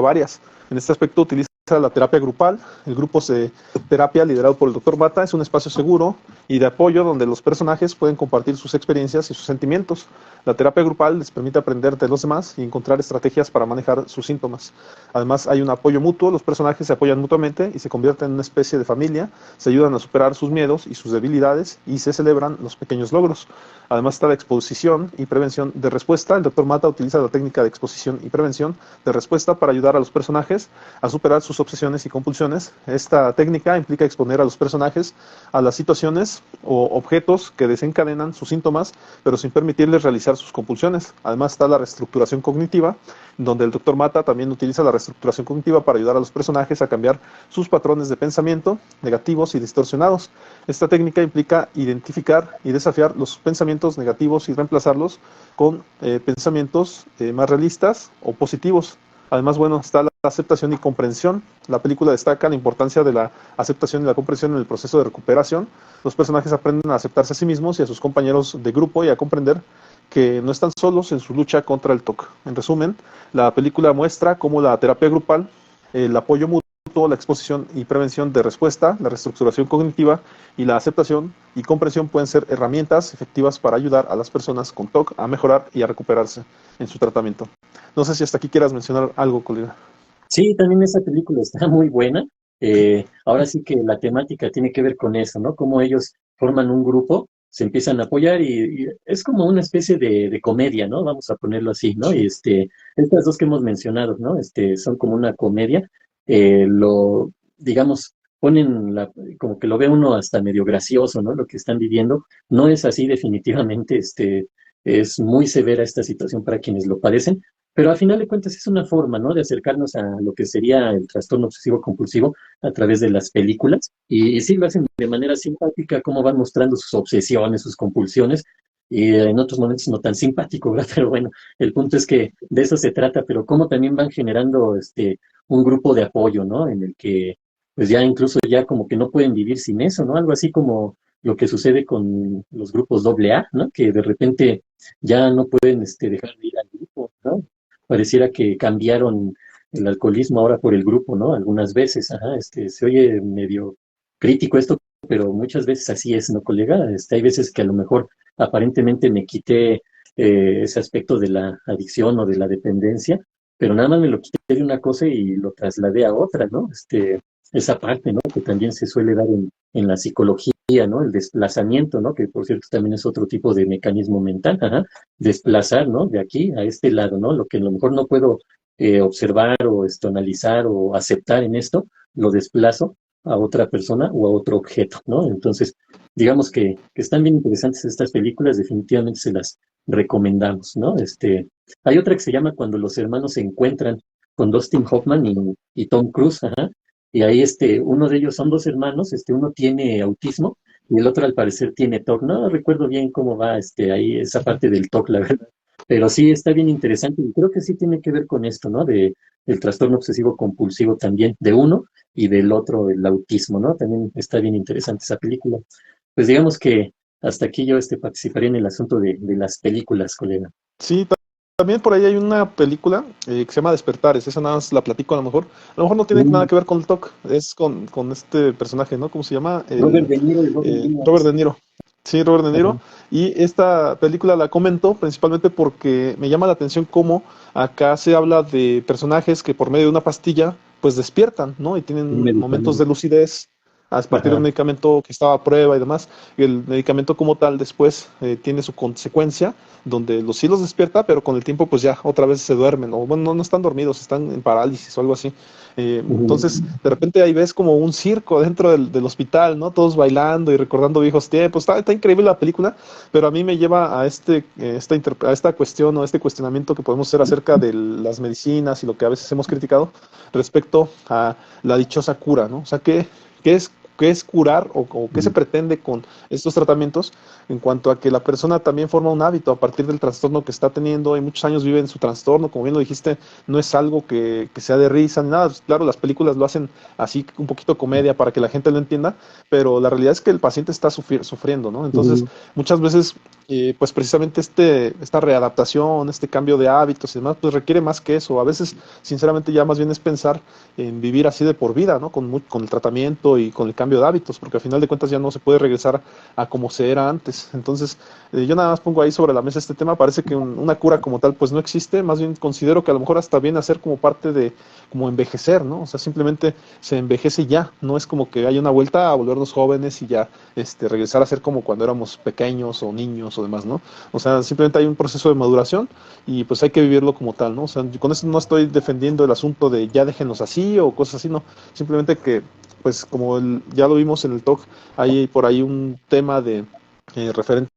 S1: varias. En este aspecto utiliza la terapia grupal. El grupo de terapia liderado por el doctor Mata es un espacio seguro y de apoyo donde los personajes pueden compartir sus experiencias y sus sentimientos. La terapia grupal les permite aprender de los demás y encontrar estrategias para manejar sus síntomas. Además, hay un apoyo mutuo, los personajes se apoyan mutuamente y se convierten en una especie de familia, se ayudan a superar sus miedos y sus debilidades y se celebran los pequeños logros. Además está la exposición y prevención de respuesta. El doctor Mata utiliza la técnica de exposición y prevención de respuesta para ayudar a los personajes a superar sus obsesiones y compulsiones. Esta técnica implica exponer a los personajes a las situaciones o objetos que desencadenan sus síntomas, pero sin permitirles realizar sus compulsiones. Además está la reestructuración cognitiva, donde el doctor Mata también utiliza la reestructuración cognitiva para ayudar a los personajes a cambiar sus patrones de pensamiento negativos y distorsionados. Esta técnica implica identificar y desafiar los pensamientos negativos y reemplazarlos con pensamientos más realistas o positivos. Además, bueno, está la aceptación y comprensión. La película destaca la importancia de la aceptación y la comprensión en el proceso de recuperación. Los personajes aprenden a aceptarse a sí mismos y a sus compañeros de grupo y a comprender que no están solos en su lucha contra el TOC. En resumen, la película muestra cómo la terapia grupal, el apoyo mutuo, la exposición y prevención de respuesta, la reestructuración cognitiva y la aceptación y comprensión pueden ser herramientas efectivas para ayudar a las personas con TOC a mejorar y a recuperarse en su tratamiento. No sé si hasta aquí quieras mencionar algo, colega.
S2: Sí, también esa película está muy buena. Ahora sí que la temática tiene que ver con eso, ¿no? Cómo ellos forman un grupo, se empiezan a apoyar y es como una especie de comedia, ¿no? Vamos a ponerlo así, ¿no? Y estas dos que hemos mencionado, ¿no? Son como una comedia. Digamos, como que lo ve uno hasta medio gracioso, ¿no? Lo que están viviendo. No es así definitivamente, es muy severa esta situación para quienes lo padecen, pero al final de cuentas es una forma, ¿no? De acercarnos a lo que sería el trastorno obsesivo compulsivo a través de las películas. Y sí lo hacen de manera simpática, cómo van mostrando sus obsesiones, sus compulsiones, y en otros momentos no tan simpático, ¿verdad? Pero bueno, el punto es que de eso se trata, pero cómo también van generando un grupo de apoyo, ¿no? En el que pues ya incluso ya como que no pueden vivir sin eso, ¿no? Algo así como lo que sucede con los grupos AA, ¿no? Que de repente ya no pueden dejar de ir al grupo, ¿no? Pareciera que cambiaron el alcoholismo ahora por el grupo, ¿no? Algunas veces, ajá, se oye medio crítico esto, pero muchas veces así es, ¿no, colega? Hay veces que a lo mejor aparentemente me quité ese aspecto de la adicción o de la dependencia, pero nada más me lo quité de una cosa y lo trasladé a otra, ¿no? Esa parte, ¿no? Que también se suele dar en la psicología, ¿no? El desplazamiento, ¿no? Que por cierto también es otro tipo de mecanismo mental, ajá, desplazar, ¿no? De aquí a este lado, ¿no? Lo que a lo mejor no puedo observar o analizar o aceptar en esto, lo desplazo a otra persona o a otro objeto, ¿no? Entonces, digamos que están bien interesantes estas películas, definitivamente se las recomendamos, ¿no? Hay otra que se llama Cuando los hermanos se encuentran, con Dustin Hoffman y Tom Cruise, ajá, y ahí uno de ellos son dos hermanos, uno tiene autismo y el otro al parecer tiene TOC. No recuerdo bien cómo va ahí esa parte del TOC, la verdad. Pero sí está bien interesante y creo que sí tiene que ver con esto, ¿no? Del trastorno obsesivo compulsivo también, de uno y del otro, el autismo, ¿no? También está bien interesante esa película. Pues digamos que hasta aquí yo participaría en el asunto de las películas, colega.
S1: Sí, también por ahí hay una película que se llama Despertares. Esa nada más la platico a lo mejor. A lo mejor no tiene nada
S2: Mm,
S1: que ver con el TOC. Es con este personaje, ¿no? ¿Cómo se llama?
S2: Robert De Niro y Robin
S1: Robert
S2: Williams.
S1: De Niro. Sí, Robert De
S2: Ajá.
S1: Niro. Y esta película la comento principalmente porque me llama la atención cómo acá se habla de personajes que por medio de una pastilla pues despiertan, ¿no? Y
S2: Un
S1: tienen momentos
S2: medicamento.
S1: de lucidez a partir de un
S2: Ajá.
S1: medicamento que estaba a prueba y demás. Y el medicamento como tal después tiene su consecuencia, donde los sí los despierta, pero con el tiempo pues ya otra vez se duermen, o bueno, no están dormidos, están en parálisis o algo así. Entonces,
S2: Ujú.
S1: de repente ahí ves como un circo dentro del hospital, ¿no? Todos bailando y recordando viejos tiempos. Está increíble la película, pero a mí me lleva a a esta cuestión o este cuestionamiento que podemos hacer acerca de las medicinas y lo que a veces hemos criticado respecto a la dichosa cura, ¿no? O sea, ¿qué es qué es curar o qué se pretende con estos tratamientos en cuanto a que la persona también forma un hábito a partir del trastorno que está teniendo y muchos años vive en su trastorno, como bien lo dijiste, no es algo que sea de risa ni nada. Claro, las películas lo hacen así un poquito comedia para que la gente lo entienda, pero la realidad es que el paciente está sufriendo, ¿no? Entonces, muchas veces, pues precisamente esta readaptación, este cambio de hábitos y demás, pues requiere más que eso. A veces, sinceramente, ya más bien es pensar en vivir así de por vida, ¿no? Con el tratamiento y con el cambio de hábitos, porque al final de cuentas ya no se puede regresar a como se era antes. Entonces, yo nada más pongo ahí sobre la mesa este tema. Parece que una cura como tal, pues no existe. Más bien considero que a lo mejor hasta viene a ser como parte de, como envejecer, ¿no? O sea, simplemente se envejece ya. No es como que haya una vuelta a volvernos jóvenes y ya, regresar a ser como cuando éramos pequeños o niños o demás, ¿no? O sea, simplemente hay un proceso de maduración y pues hay que vivirlo como tal, ¿no? O sea, con eso no estoy defendiendo el asunto de ya déjenos así o cosas así, no. Simplemente que, pues como ya lo vimos en el talk, hay por ahí un tema de referente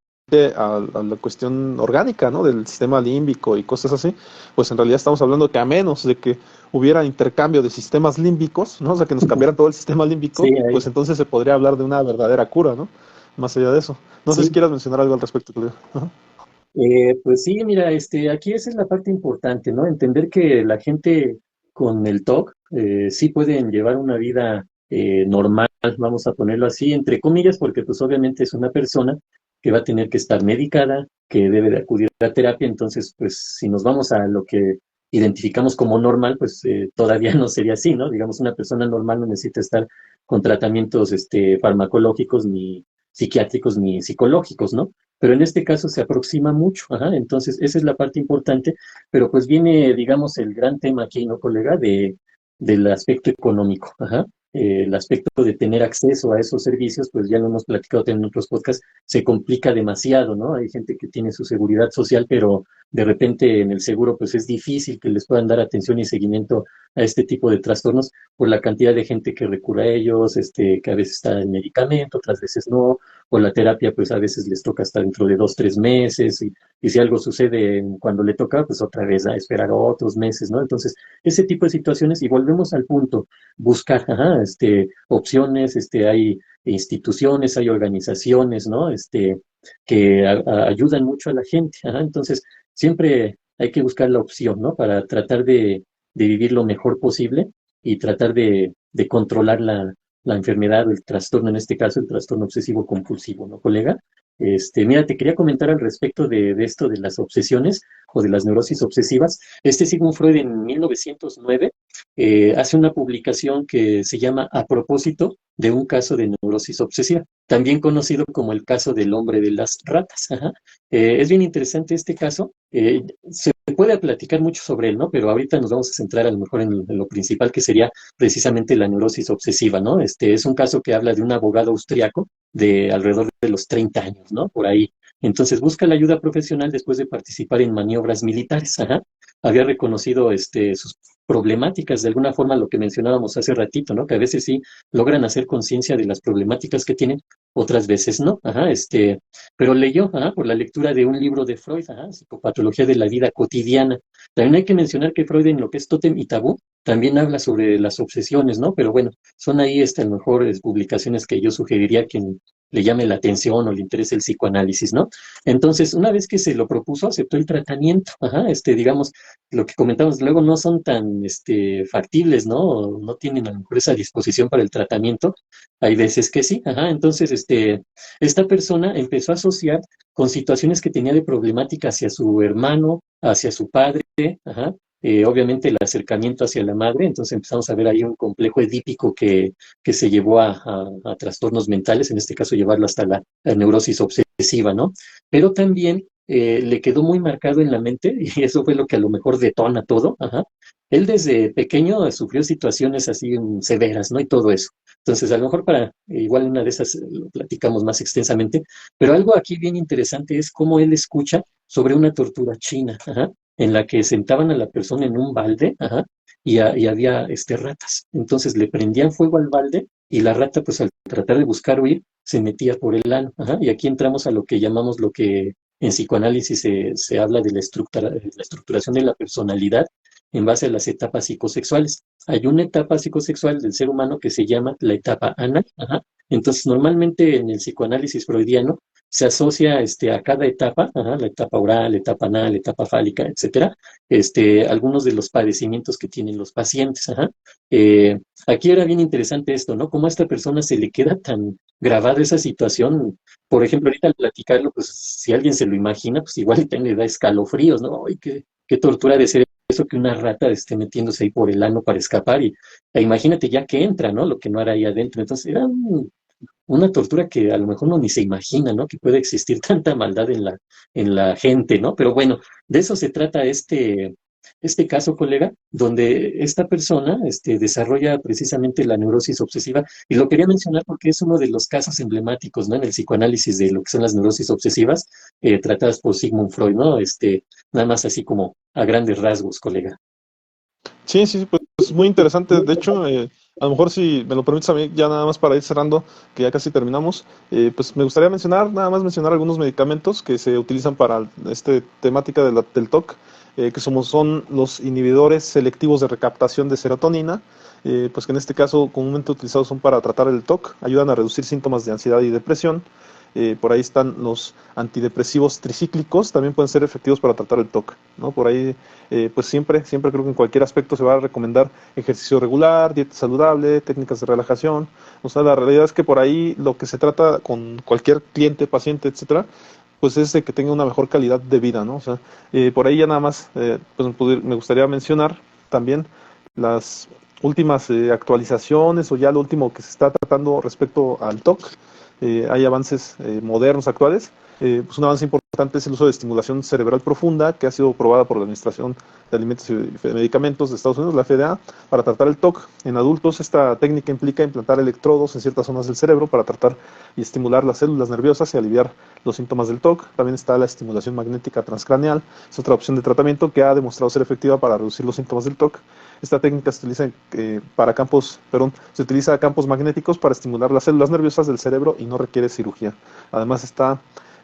S1: a la cuestión orgánica, ¿no? Del sistema límbico y cosas así, pues en realidad estamos hablando que a menos de que hubiera intercambio de sistemas límbicos, ¿no? O sea, que nos cambiaran todo el sistema
S2: Sí,
S1: límbico, pues entonces se podría hablar de una verdadera cura, ¿no? Más allá de eso. No sé si
S2: sí.
S1: quieras mencionar algo al respecto, Claudio. Ajá.
S2: Pues sí, mira, aquí esa es la parte importante, ¿no? Entender que la gente con el TOC sí pueden llevar una vida normal, vamos a ponerlo así, entre comillas, porque pues obviamente es una persona que va a tener que estar medicada, que debe de acudir a terapia, entonces pues si nos vamos a lo que identificamos como normal, pues todavía no sería así, ¿no? Digamos, una persona normal no necesita estar con tratamientos farmacológicos, ni psiquiátricos, ni psicológicos, ¿no? Pero en este caso se aproxima mucho, ajá, entonces esa es la parte importante, pero pues viene, digamos, el gran tema aquí, ¿no, colega? Del aspecto económico, ajá. El aspecto de tener acceso a esos servicios, pues ya lo hemos platicado en otros podcasts, se complica demasiado, ¿no? Hay gente que tiene su seguridad social, pero de repente en el seguro, pues es difícil que les puedan dar atención y seguimiento a este tipo de trastornos por la cantidad de gente que recurre a ellos, que a veces está en medicamento, otras veces no, o la terapia, pues a veces les toca hasta dentro de 2, 3 meses, y si algo sucede cuando le toca, pues otra vez a esperar otros meses, ¿no? Entonces, ese tipo de situaciones, y volvemos al punto, buscar, ajá, opciones, hay instituciones, hay organizaciones, ¿no? Que ayudan mucho a la gente, ajá, entonces, siempre hay que buscar la opción, ¿no? Para tratar de vivir lo mejor posible y tratar de controlar la enfermedad o el trastorno, en este caso el trastorno obsesivo compulsivo, ¿no, colega? Mira, te quería comentar al respecto de esto de las obsesiones o de las neurosis obsesivas. Sigmund Freud en 1909 hace una publicación que se llama A propósito de un caso de neurosis obsesiva, también conocido como el caso del hombre de las ratas. Ajá. Es bien interesante este caso. Se puede platicar mucho sobre él, ¿no? Pero ahorita nos vamos a centrar a lo mejor en lo principal, que sería precisamente la neurosis obsesiva, ¿no? Es un caso que habla de un abogado austriaco de alrededor de los 30 años, ¿no? Por ahí. Entonces busca la ayuda profesional después de participar en maniobras militares. Ajá. Había reconocido sus problemáticas, de alguna forma lo que mencionábamos hace ratito, ¿no? Que a veces sí logran hacer conciencia de las problemáticas que tienen, otras veces no. Ajá. Pero leyó, ajá, por la lectura de un libro de Freud, ajá, Psicopatología de la vida cotidiana. También hay que mencionar que Freud en lo que es Tótem y Tabú también habla sobre las obsesiones, ¿no? Pero bueno, son ahí a lo mejor publicaciones que yo sugeriría que le llame la atención o le interese el psicoanálisis, ¿no? Entonces, una vez que se lo propuso, aceptó el tratamiento, ajá, digamos, lo que comentamos luego no son tan, factibles, ¿no? O no tienen a lo mejor esa disposición para el tratamiento, hay veces que sí, ajá, entonces, esta persona empezó a asociar con situaciones que tenía de problemática hacia su hermano, hacia su padre, ajá, obviamente el acercamiento hacia la madre, entonces empezamos a ver ahí un complejo edípico que se llevó a trastornos mentales, en este caso llevarlo hasta la neurosis obsesiva, ¿no? Pero también le quedó muy marcado en la mente, y eso fue lo que a lo mejor detona todo, ajá. Él desde pequeño sufrió situaciones así severas, ¿no? Y todo eso. Entonces, a lo mejor para, igual una de esas lo platicamos más extensamente, pero algo aquí bien interesante es cómo él escucha sobre una tortura china, ajá, en la que sentaban a la persona en un balde, ajá, y había ratas. Entonces le prendían fuego al balde y la rata, pues al tratar de buscar huir, se metía por el ano. Ajá. Y aquí entramos a lo que llamamos, lo que en psicoanálisis se habla de la estructuración de la personalidad, en base a las etapas psicosexuales. Hay una etapa psicosexual del ser humano que se llama la etapa anal. Ajá. Entonces, normalmente en el psicoanálisis freudiano se asocia a cada etapa, ajá, la etapa oral, la etapa anal, la etapa fálica, etcétera, algunos de los padecimientos que tienen los pacientes. Ajá. Aquí era bien interesante esto, ¿no? Cómo a esta persona se le queda tan grabada esa situación. Por ejemplo, ahorita al platicarlo, pues si alguien se lo imagina, pues igual le da escalofríos, ¿no? Ay, qué tortura de ser eso que una rata esté metiéndose ahí por el ano para escapar e imagínate ya que entra, ¿no? Lo que no hará ahí adentro. Entonces era una tortura que a lo mejor uno ni se imagina, ¿no? Que puede existir tanta maldad en la gente, ¿no? Pero bueno, de eso se trata este caso, colega, donde esta persona desarrolla precisamente la neurosis obsesiva, y lo quería mencionar porque es uno de los casos emblemáticos, ¿no? En el psicoanálisis de lo que son las neurosis obsesivas, tratadas por Sigmund Freud, ¿no? Nada más así como a grandes rasgos, colega.
S1: Sí, sí, sí, pues es muy interesante. De hecho, a lo mejor si me lo permites a mí, ya nada más para ir cerrando, que ya casi terminamos, pues me gustaría nada más mencionar algunos medicamentos que se utilizan para esta temática del TOC, que son los inhibidores selectivos de recaptación de serotonina, pues que en este caso comúnmente utilizados son para tratar el TOC, ayudan a reducir síntomas de ansiedad y depresión. Por ahí están los antidepresivos tricíclicos, también pueden ser efectivos para tratar el TOC, ¿no? Por ahí, pues siempre creo que en cualquier aspecto se va a recomendar ejercicio regular, dieta saludable, técnicas de relajación. O sea, la realidad es que por ahí lo que se trata con cualquier cliente, paciente, etcétera, pues es de que tenga una mejor calidad de vida, ¿no? O sea, por ahí ya nada más, pues me gustaría mencionar también las últimas actualizaciones o ya lo último que se está tratando respecto al TOC. Hay avances modernos actuales. Pues un avance importante es el uso de estimulación cerebral profunda, que ha sido aprobada por la Administración de Alimentos y Medicamentos de Estados Unidos, la FDA, para tratar el TOC. En adultos, esta técnica implica implantar electrodos en ciertas zonas del cerebro para tratar y estimular las células nerviosas y aliviar los síntomas del TOC. También está la estimulación magnética transcraneal, es otra opción de tratamiento que ha demostrado ser efectiva para reducir los síntomas del TOC. Esta técnica se utiliza se utiliza campos magnéticos para estimular las células nerviosas del cerebro y no requiere cirugía. Además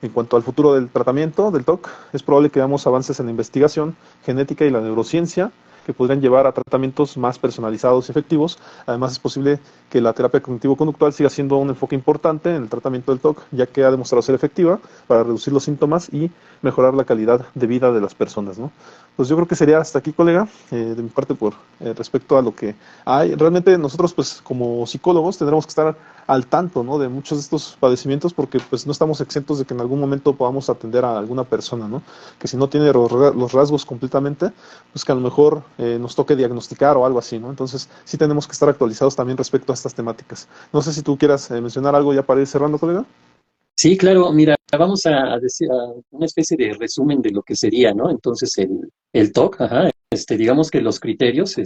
S1: en cuanto al futuro del tratamiento del TOC, es probable que veamos avances en la investigación, genética y la neurociencia que podrían llevar a tratamientos más personalizados y efectivos. Además, es posible que la terapia cognitivo-conductual siga siendo un enfoque importante en el tratamiento del TOC, ya que ha demostrado ser efectiva para reducir los síntomas y mejorar la calidad de vida de las personas, ¿no? Pues yo creo que sería hasta aquí, colega, de mi parte por respecto a lo que hay. Realmente nosotros, pues como psicólogos, tendremos que estar al tanto, ¿no? De muchos de estos padecimientos porque pues no estamos exentos de que en algún momento podamos atender a alguna persona, ¿no? Que si no tiene los rasgos completamente, pues que a lo mejor nos toque diagnosticar o algo así, ¿no? Entonces sí tenemos que estar actualizados también respecto a estas temáticas. No sé si tú quieras mencionar algo ya para ir cerrando, colega.
S2: Sí, claro, mira, vamos a decir una especie de resumen de lo que sería, ¿no? Entonces, el TOC, ajá, digamos que los criterios,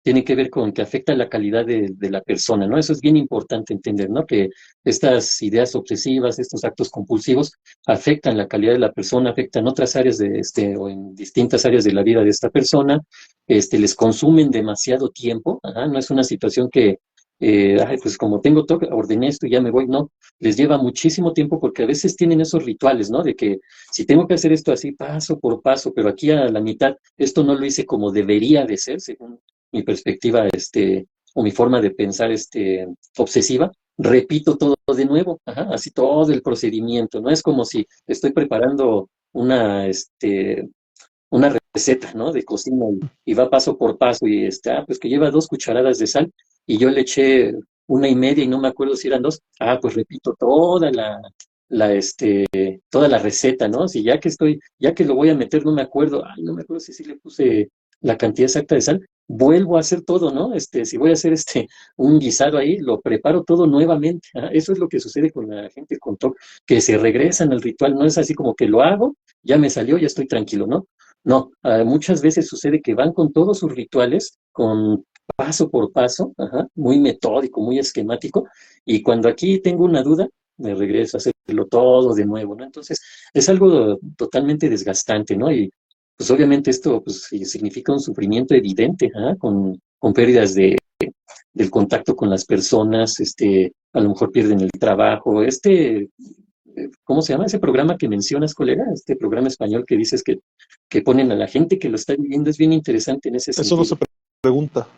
S2: tienen que ver con que afecta la calidad de la persona, ¿no? Eso es bien importante entender, ¿no? Que estas ideas obsesivas, estos actos compulsivos, afectan la calidad de la persona, afectan otras áreas o en distintas áreas de la vida de esta persona, les consumen demasiado tiempo, ajá, no es una situación que, ay, pues como tengo TOC, ordené esto y ya me voy, no, les lleva muchísimo tiempo porque a veces tienen esos rituales, ¿no? De que si tengo que hacer esto así paso por paso, pero aquí a la mitad, esto no lo hice como debería de ser, según mi perspectiva, o mi forma de pensar, obsesiva, repito todo de nuevo, ajá, así todo el procedimiento, no es como si estoy preparando una receta, ¿no? De cocina y va paso por paso y pues que lleva 2 cucharadas de sal y yo le eché 1 y media y no me acuerdo si eran 2, pues repito toda la receta, ¿no? Si ya que lo voy a meter, no me acuerdo, no me acuerdo si le puse la cantidad exacta de sal, vuelvo a hacer todo, ¿no? Si voy a hacer un guisado ahí, lo preparo todo nuevamente. Eso es lo que sucede con la gente con TOC, que se regresan al ritual, no es así como que lo hago, ya me salió, ya estoy tranquilo, ¿no? No, muchas veces sucede que van con todos sus rituales, con paso por paso, ajá, muy metódico, muy esquemático, y cuando aquí tengo una duda, me regreso a hacerlo todo de nuevo, ¿no? Entonces, es algo totalmente desgastante, ¿no? Y pues obviamente esto pues, sí significa un sufrimiento evidente, ajá, con pérdidas del contacto con las personas, a lo mejor pierden el trabajo, ¿cómo se llama ese programa que mencionas, colega? Este programa español que dices que ponen a la gente que lo está viviendo, es bien interesante en ese
S1: Eso no
S2: sentido.
S1: se pregunta.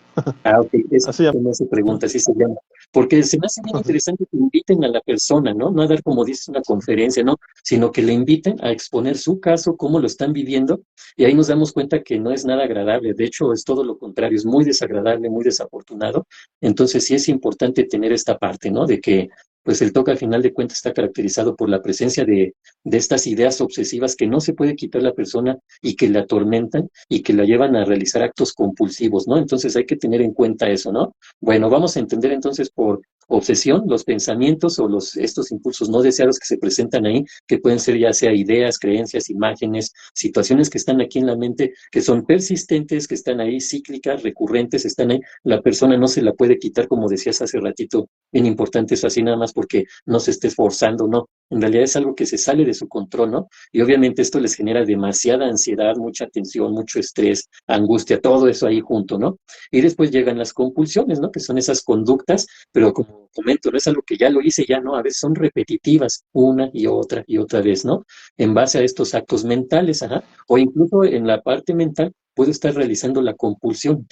S2: Ah, ok, eso
S1: Así llama.
S2: no se pregunta, así se llama. Porque se me hace bien interesante que inviten a la persona, ¿no? No a dar, como dices, una conferencia, ¿no? Sino que le inviten a exponer su caso, cómo lo están viviendo, y ahí nos damos cuenta que no es nada agradable. De hecho, es todo lo contrario, es muy desagradable, muy desafortunado. Entonces, sí es importante tener esta parte, ¿no? De que, pues, el TOC al final de cuentas está caracterizado por la presencia de estas ideas obsesivas que no se puede quitar la persona y que la atormentan y que la llevan a realizar actos compulsivos, ¿no? Entonces hay que tener en cuenta eso, ¿no? Bueno, vamos a entender entonces por obsesión los pensamientos o estos impulsos no deseados que se presentan ahí, que pueden ser ya sea ideas, creencias, imágenes, situaciones que están aquí en la mente, que son persistentes, que están ahí cíclicas, recurrentes, están ahí. La persona no se la puede quitar, como decías hace ratito, bien importante eso así nada más porque no se esté esforzando, no. En realidad es algo que se sale de su control, ¿no? Y obviamente esto les genera demasiada ansiedad, mucha tensión, mucho estrés, angustia, todo eso ahí junto, ¿no? Y después llegan las compulsiones, ¿no? Que son esas conductas, pero como comento, no es algo que ya lo hice, ya no, a veces son repetitivas, una y otra vez, ¿no? En base a estos actos mentales, ajá, o incluso en la parte mental puedo estar realizando la compulsión,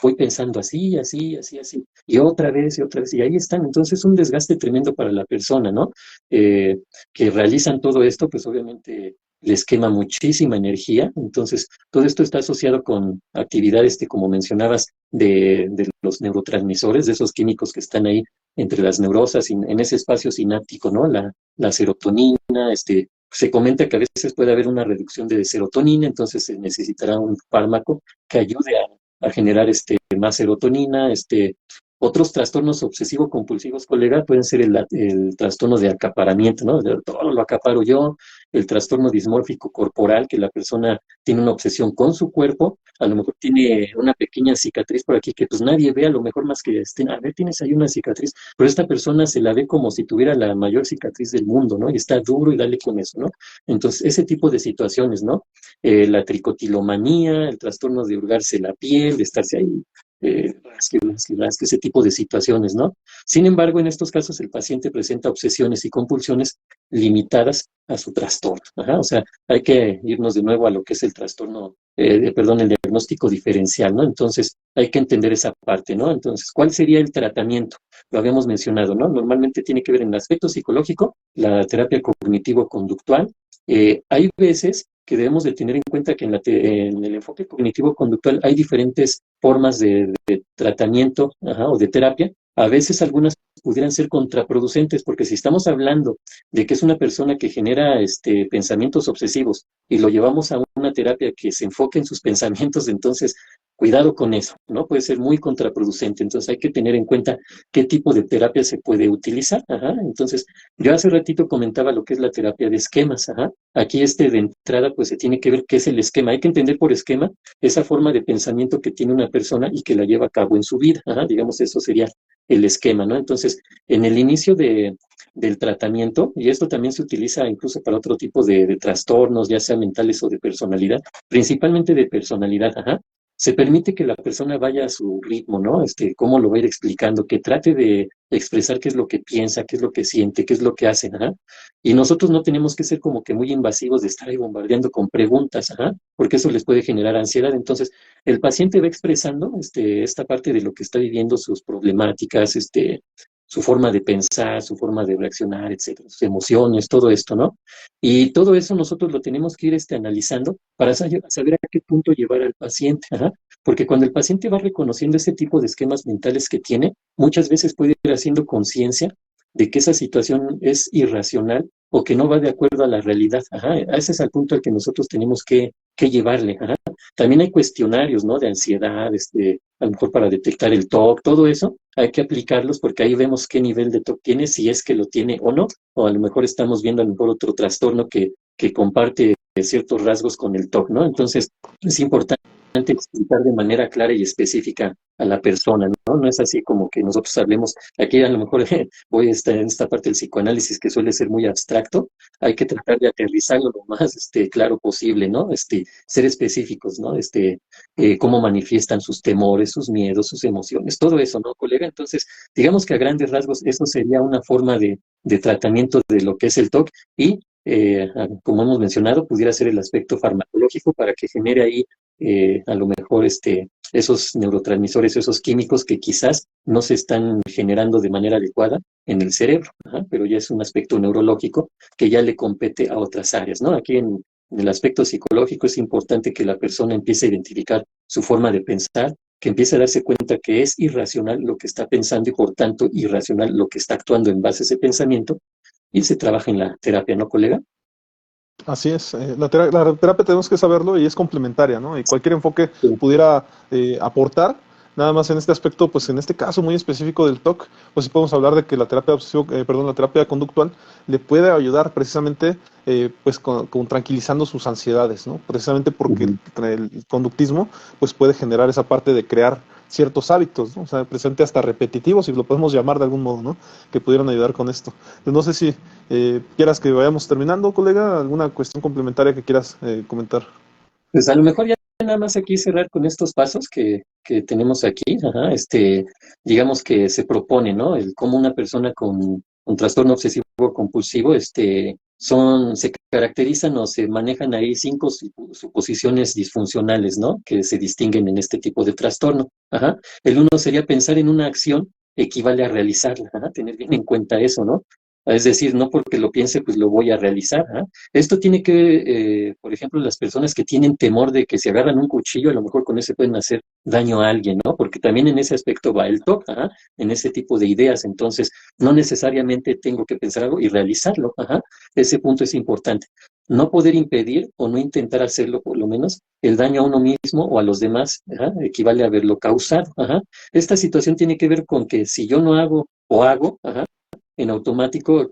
S2: voy pensando así, así, así, así, y otra vez, y ahí están. Entonces es un desgaste tremendo para la persona, ¿no? Eh, que realizan todo esto, pues obviamente les quema muchísima energía. Entonces, todo esto está asociado con actividades, como mencionabas, de los neurotransmisores, de esos químicos que están ahí entre las neurosas, en ese espacio sináptico, ¿no? La serotonina, se comenta que a veces puede haber una reducción de serotonina, entonces se necesitará un fármaco que ayude a generar más serotonina, otros trastornos obsesivo-compulsivos, colega, pueden ser el trastorno de acaparamiento, ¿no? Todo lo acaparo yo, el trastorno dismórfico corporal, que la persona tiene una obsesión con su cuerpo, a lo mejor tiene una pequeña cicatriz por aquí que pues nadie ve, a lo mejor más que a ver, tienes ahí una cicatriz, pero esta persona se la ve como si tuviera la mayor cicatriz del mundo, ¿no? Y está duro y dale con eso, ¿no? Entonces, ese tipo de situaciones, ¿no? La tricotilomanía, el trastorno de hurgarse la piel, de estarse ahí ese tipo de situaciones, ¿no? Sin embargo, en estos casos el paciente presenta obsesiones y compulsiones limitadas a su trastorno. Ajá, o sea, hay que irnos de nuevo a lo que es el trastorno, perdón, el diagnóstico diferencial, ¿no? Entonces, hay que entender esa parte, ¿no? Entonces, ¿cuál sería el tratamiento? Lo habíamos mencionado, ¿no? Normalmente tiene que ver en el aspecto psicológico, la terapia cognitivo-conductual. Hay veces que debemos de tener en cuenta que en el enfoque cognitivo-conductual hay diferentes formas de tratamiento, ajá, o de terapia. A veces algunas pudieran ser contraproducentes, porque si estamos hablando de que es una persona que genera pensamientos obsesivos y lo llevamos a una terapia que se enfoque en sus pensamientos, entonces cuidado con eso, ¿no? Puede ser muy contraproducente. Entonces hay que tener en cuenta qué tipo de terapia se puede utilizar. Ajá. Entonces, yo hace ratito comentaba lo que es la terapia de esquemas. Ajá. Aquí de entrada, pues se tiene que ver qué es el esquema. Hay que entender por esquema esa forma de pensamiento que tiene una persona y que la lleva a cabo en su vida. Ajá. Digamos, eso sería el esquema, ¿no? Entonces, en el inicio del tratamiento, y esto también se utiliza incluso para otro tipo de trastornos, ya sea mentales o de personalidad, principalmente de personalidad, ajá, se permite que la persona vaya a su ritmo, ¿no? Cómo lo va a ir explicando, que trate de expresar qué es lo que piensa, qué es lo que siente, qué es lo que hace, ajá. Y nosotros no tenemos que ser como que muy invasivos de estar ahí bombardeando con preguntas, ajá, porque eso les puede generar ansiedad. Entonces, el paciente va expresando esta parte de lo que está viviendo, sus problemáticas, su forma de pensar, su forma de reaccionar, etcétera, sus emociones, todo esto, ¿no? Y todo eso nosotros lo tenemos que ir analizando para saber a qué punto llevar al paciente, ajá. Porque cuando el paciente va reconociendo ese tipo de esquemas mentales que tiene, muchas veces puede ir haciendo conciencia de que esa situación es irracional o que no va de acuerdo a la realidad. Ajá, ese es el punto al que nosotros tenemos que llevarle. Ajá. También hay cuestionarios, ¿no? De ansiedad, a lo mejor para detectar el TOC, todo eso, hay que aplicarlos porque ahí vemos qué nivel de TOC tiene, si es que lo tiene o no, o a lo mejor estamos viendo a lo mejor otro trastorno que comparte ciertos rasgos con el TOC, ¿no? Entonces, es importante explicar de manera clara y específica a la persona, ¿no? No es así como que nosotros hablemos, aquí a lo mejor voy a estar en esta parte del psicoanálisis que suele ser muy abstracto, hay que tratar de aterrizarlo lo más claro posible, ¿no? Ser específicos, ¿no? Cómo manifiestan sus temores, sus miedos, sus emociones, todo eso, ¿no, colega? Entonces, digamos que a grandes rasgos eso sería una forma de tratamiento de lo que es el TOC y, como hemos mencionado, pudiera ser el aspecto farmacológico para que genere ahí a lo mejor esos neurotransmisores, esos químicos que quizás no se están generando de manera adecuada en el cerebro, ajá, pero ya es un aspecto neurológico que ya le compete a otras áreas, ¿no? Aquí en el aspecto psicológico es importante que la persona empiece a identificar su forma de pensar, que empiece a darse cuenta que es irracional lo que está pensando y por tanto irracional lo que está actuando en base a ese pensamiento, y se trabaja en la terapia, ¿no, colega?
S1: Así es, la terapia tenemos que saberlo y es complementaria, ¿no? Y cualquier enfoque
S2: Sí.
S1: pudiera aportar, nada más en este aspecto, pues en este caso muy específico del TOC, pues sí podemos hablar de que la terapia la terapia conductual le puede ayudar precisamente pues con tranquilizando sus ansiedades, ¿no? Precisamente porque
S2: Ujú.
S1: el conductismo pues puede generar esa parte de crear ciertos hábitos, ¿no? O sea, presente hasta repetitivos, si lo podemos llamar de algún modo, ¿no? Que pudieran ayudar con esto. Pues no sé si ¿quieras que vayamos terminando, colega? ¿Alguna cuestión complementaria que quieras comentar?
S2: Pues a lo mejor ya nada más aquí cerrar con estos pasos que tenemos aquí, ajá, digamos que se propone, ¿no? El cómo una persona con trastorno obsesivo compulsivo, se caracterizan o se manejan ahí cinco suposiciones disfuncionales, ¿no? Que se distinguen en este tipo de trastorno, ajá. El uno sería pensar en una acción equivale a realizarla, ajá, tener bien en cuenta eso, ¿no? Es decir, no porque lo piense, pues lo voy a realizar, ¿ah? Esto tiene que, por ejemplo, las personas que tienen temor de que si agarran un cuchillo, a lo mejor con ese pueden hacer daño a alguien, ¿no? Porque también en ese aspecto va el TOC, ajá, en ese tipo de ideas. Entonces, no necesariamente tengo que pensar algo y realizarlo, ajá. Ese punto es importante. No poder impedir o no intentar hacerlo, por lo menos, el daño a uno mismo o a los demás, ajá, equivale a haberlo causado, ajá. Esta situación tiene que ver con que si yo no hago o hago, ajá, en automático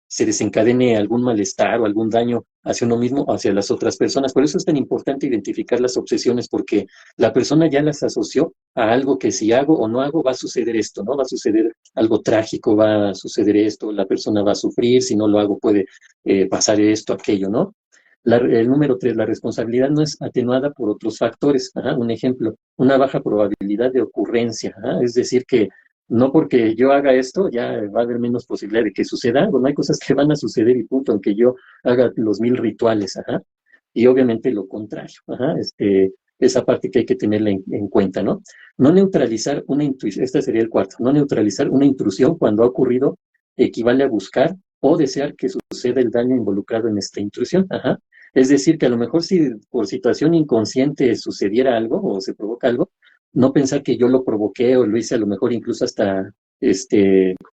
S2: se desencadene algún malestar o algún daño hacia uno mismo o hacia las otras personas. Por eso es tan importante identificar las obsesiones, porque la persona ya las asoció a algo que si hago o no hago va a suceder esto, ¿no? Va a suceder algo trágico, va a suceder esto, la persona va a sufrir, si no lo hago puede pasar esto, aquello, ¿no? El número tres, la responsabilidad no es atenuada por otros factores. Ajá, un ejemplo, una baja probabilidad de ocurrencia. Ajá, es decir, que no porque yo haga esto ya va a haber menos posibilidad de que suceda algo. No hay cosas que van a suceder y punto, aunque yo haga los 1000 rituales. Ajá. Y obviamente lo contrario. Ajá, esa parte que hay que tenerla en cuenta, ¿no? No neutralizar una intuición, este sería el cuarto, no neutralizar una intrusión cuando ha ocurrido equivale a buscar o desear que suceda el daño involucrado en esta intrusión. Ajá. Es decir, que a lo mejor si por situación inconsciente sucediera algo o se provoca algo, no pensar que yo lo provoqué o lo hice a lo mejor incluso hasta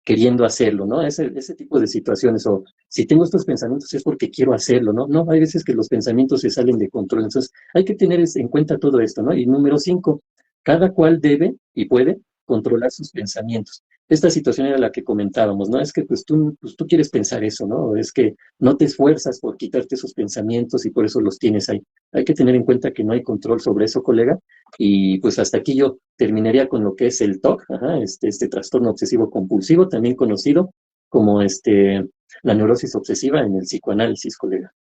S2: queriendo hacerlo, ¿no? Ese tipo de situaciones, o si tengo estos pensamientos es porque quiero hacerlo, ¿no? No, hay veces que los pensamientos se salen de control, entonces hay que tener en cuenta todo esto, ¿no? Y número 5, cada cual debe y puede controlar sus pensamientos. Esta situación era la que comentábamos, ¿no? Es que pues tú quieres pensar eso, ¿no? Es que no te esfuerzas por quitarte esos pensamientos y por eso los tienes ahí. Hay que tener en cuenta que no hay control sobre eso, colega, y pues hasta aquí yo terminaría con lo que es el TOC, ajá, este trastorno obsesivo compulsivo, también conocido como la neurosis obsesiva en el psicoanálisis, colega.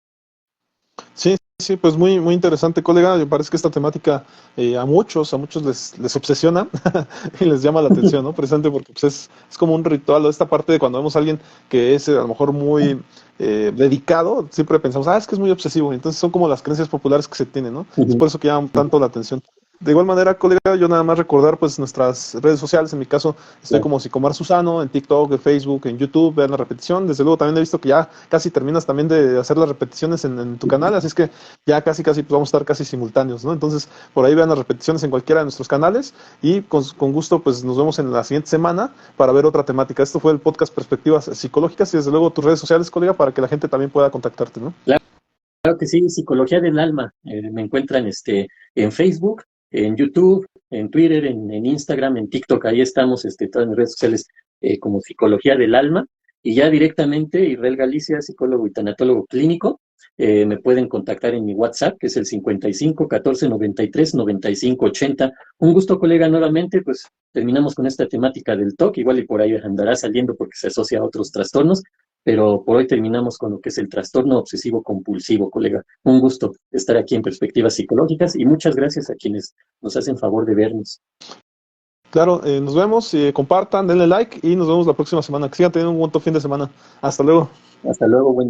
S1: Sí, sí, pues muy, muy interesante, colega. Me parece que esta temática a muchos les obsesiona y les llama la atención, ¿no? Precisamente porque pues, es como un ritual, o esta parte de cuando vemos a alguien que es a lo mejor muy dedicado, siempre pensamos, es que es muy obsesivo. Entonces son como las creencias populares que se tienen, ¿no? Es
S2: Ujú.
S1: por eso que llaman tanto la atención. De igual manera, colega, yo nada más recordar pues nuestras redes sociales. En mi caso, estoy
S2: Claro.
S1: como Psicomar Susano en TikTok, en Facebook, en YouTube, vean la repetición. Desde luego también he visto que ya casi terminas también de hacer las repeticiones en tu canal, así es que ya casi pues, vamos a estar casi simultáneos, ¿no? Entonces, por ahí vean las repeticiones en cualquiera de nuestros canales y con gusto pues nos vemos en la siguiente semana para ver otra temática. Esto fue el podcast Perspectivas Psicológicas y desde luego tus redes sociales, colega, para que la gente también pueda contactarte, ¿no?
S2: Claro, claro que sí, Psicología del Alma. Me encuentran en Facebook, en YouTube, en Twitter, en Instagram, en TikTok. Ahí estamos, todas mis redes sociales como Psicología del Alma. Y ya directamente, Israel Galicia, psicólogo y tanatólogo clínico, me pueden contactar en mi WhatsApp, que es el 55 14 93 95 80. Un gusto, colega, nuevamente. Pues terminamos con esta temática del TOC. Igual y por ahí andará saliendo porque se asocia a otros trastornos, pero por hoy terminamos con lo que es el trastorno obsesivo compulsivo, colega. Un gusto estar aquí en Perspectivas Psicológicas y muchas gracias a quienes nos hacen favor de vernos.
S1: Claro, nos vemos, compartan, denle like y nos vemos la próxima semana. Que sigan teniendo un buen fin de semana. Hasta luego.
S2: Hasta luego, buen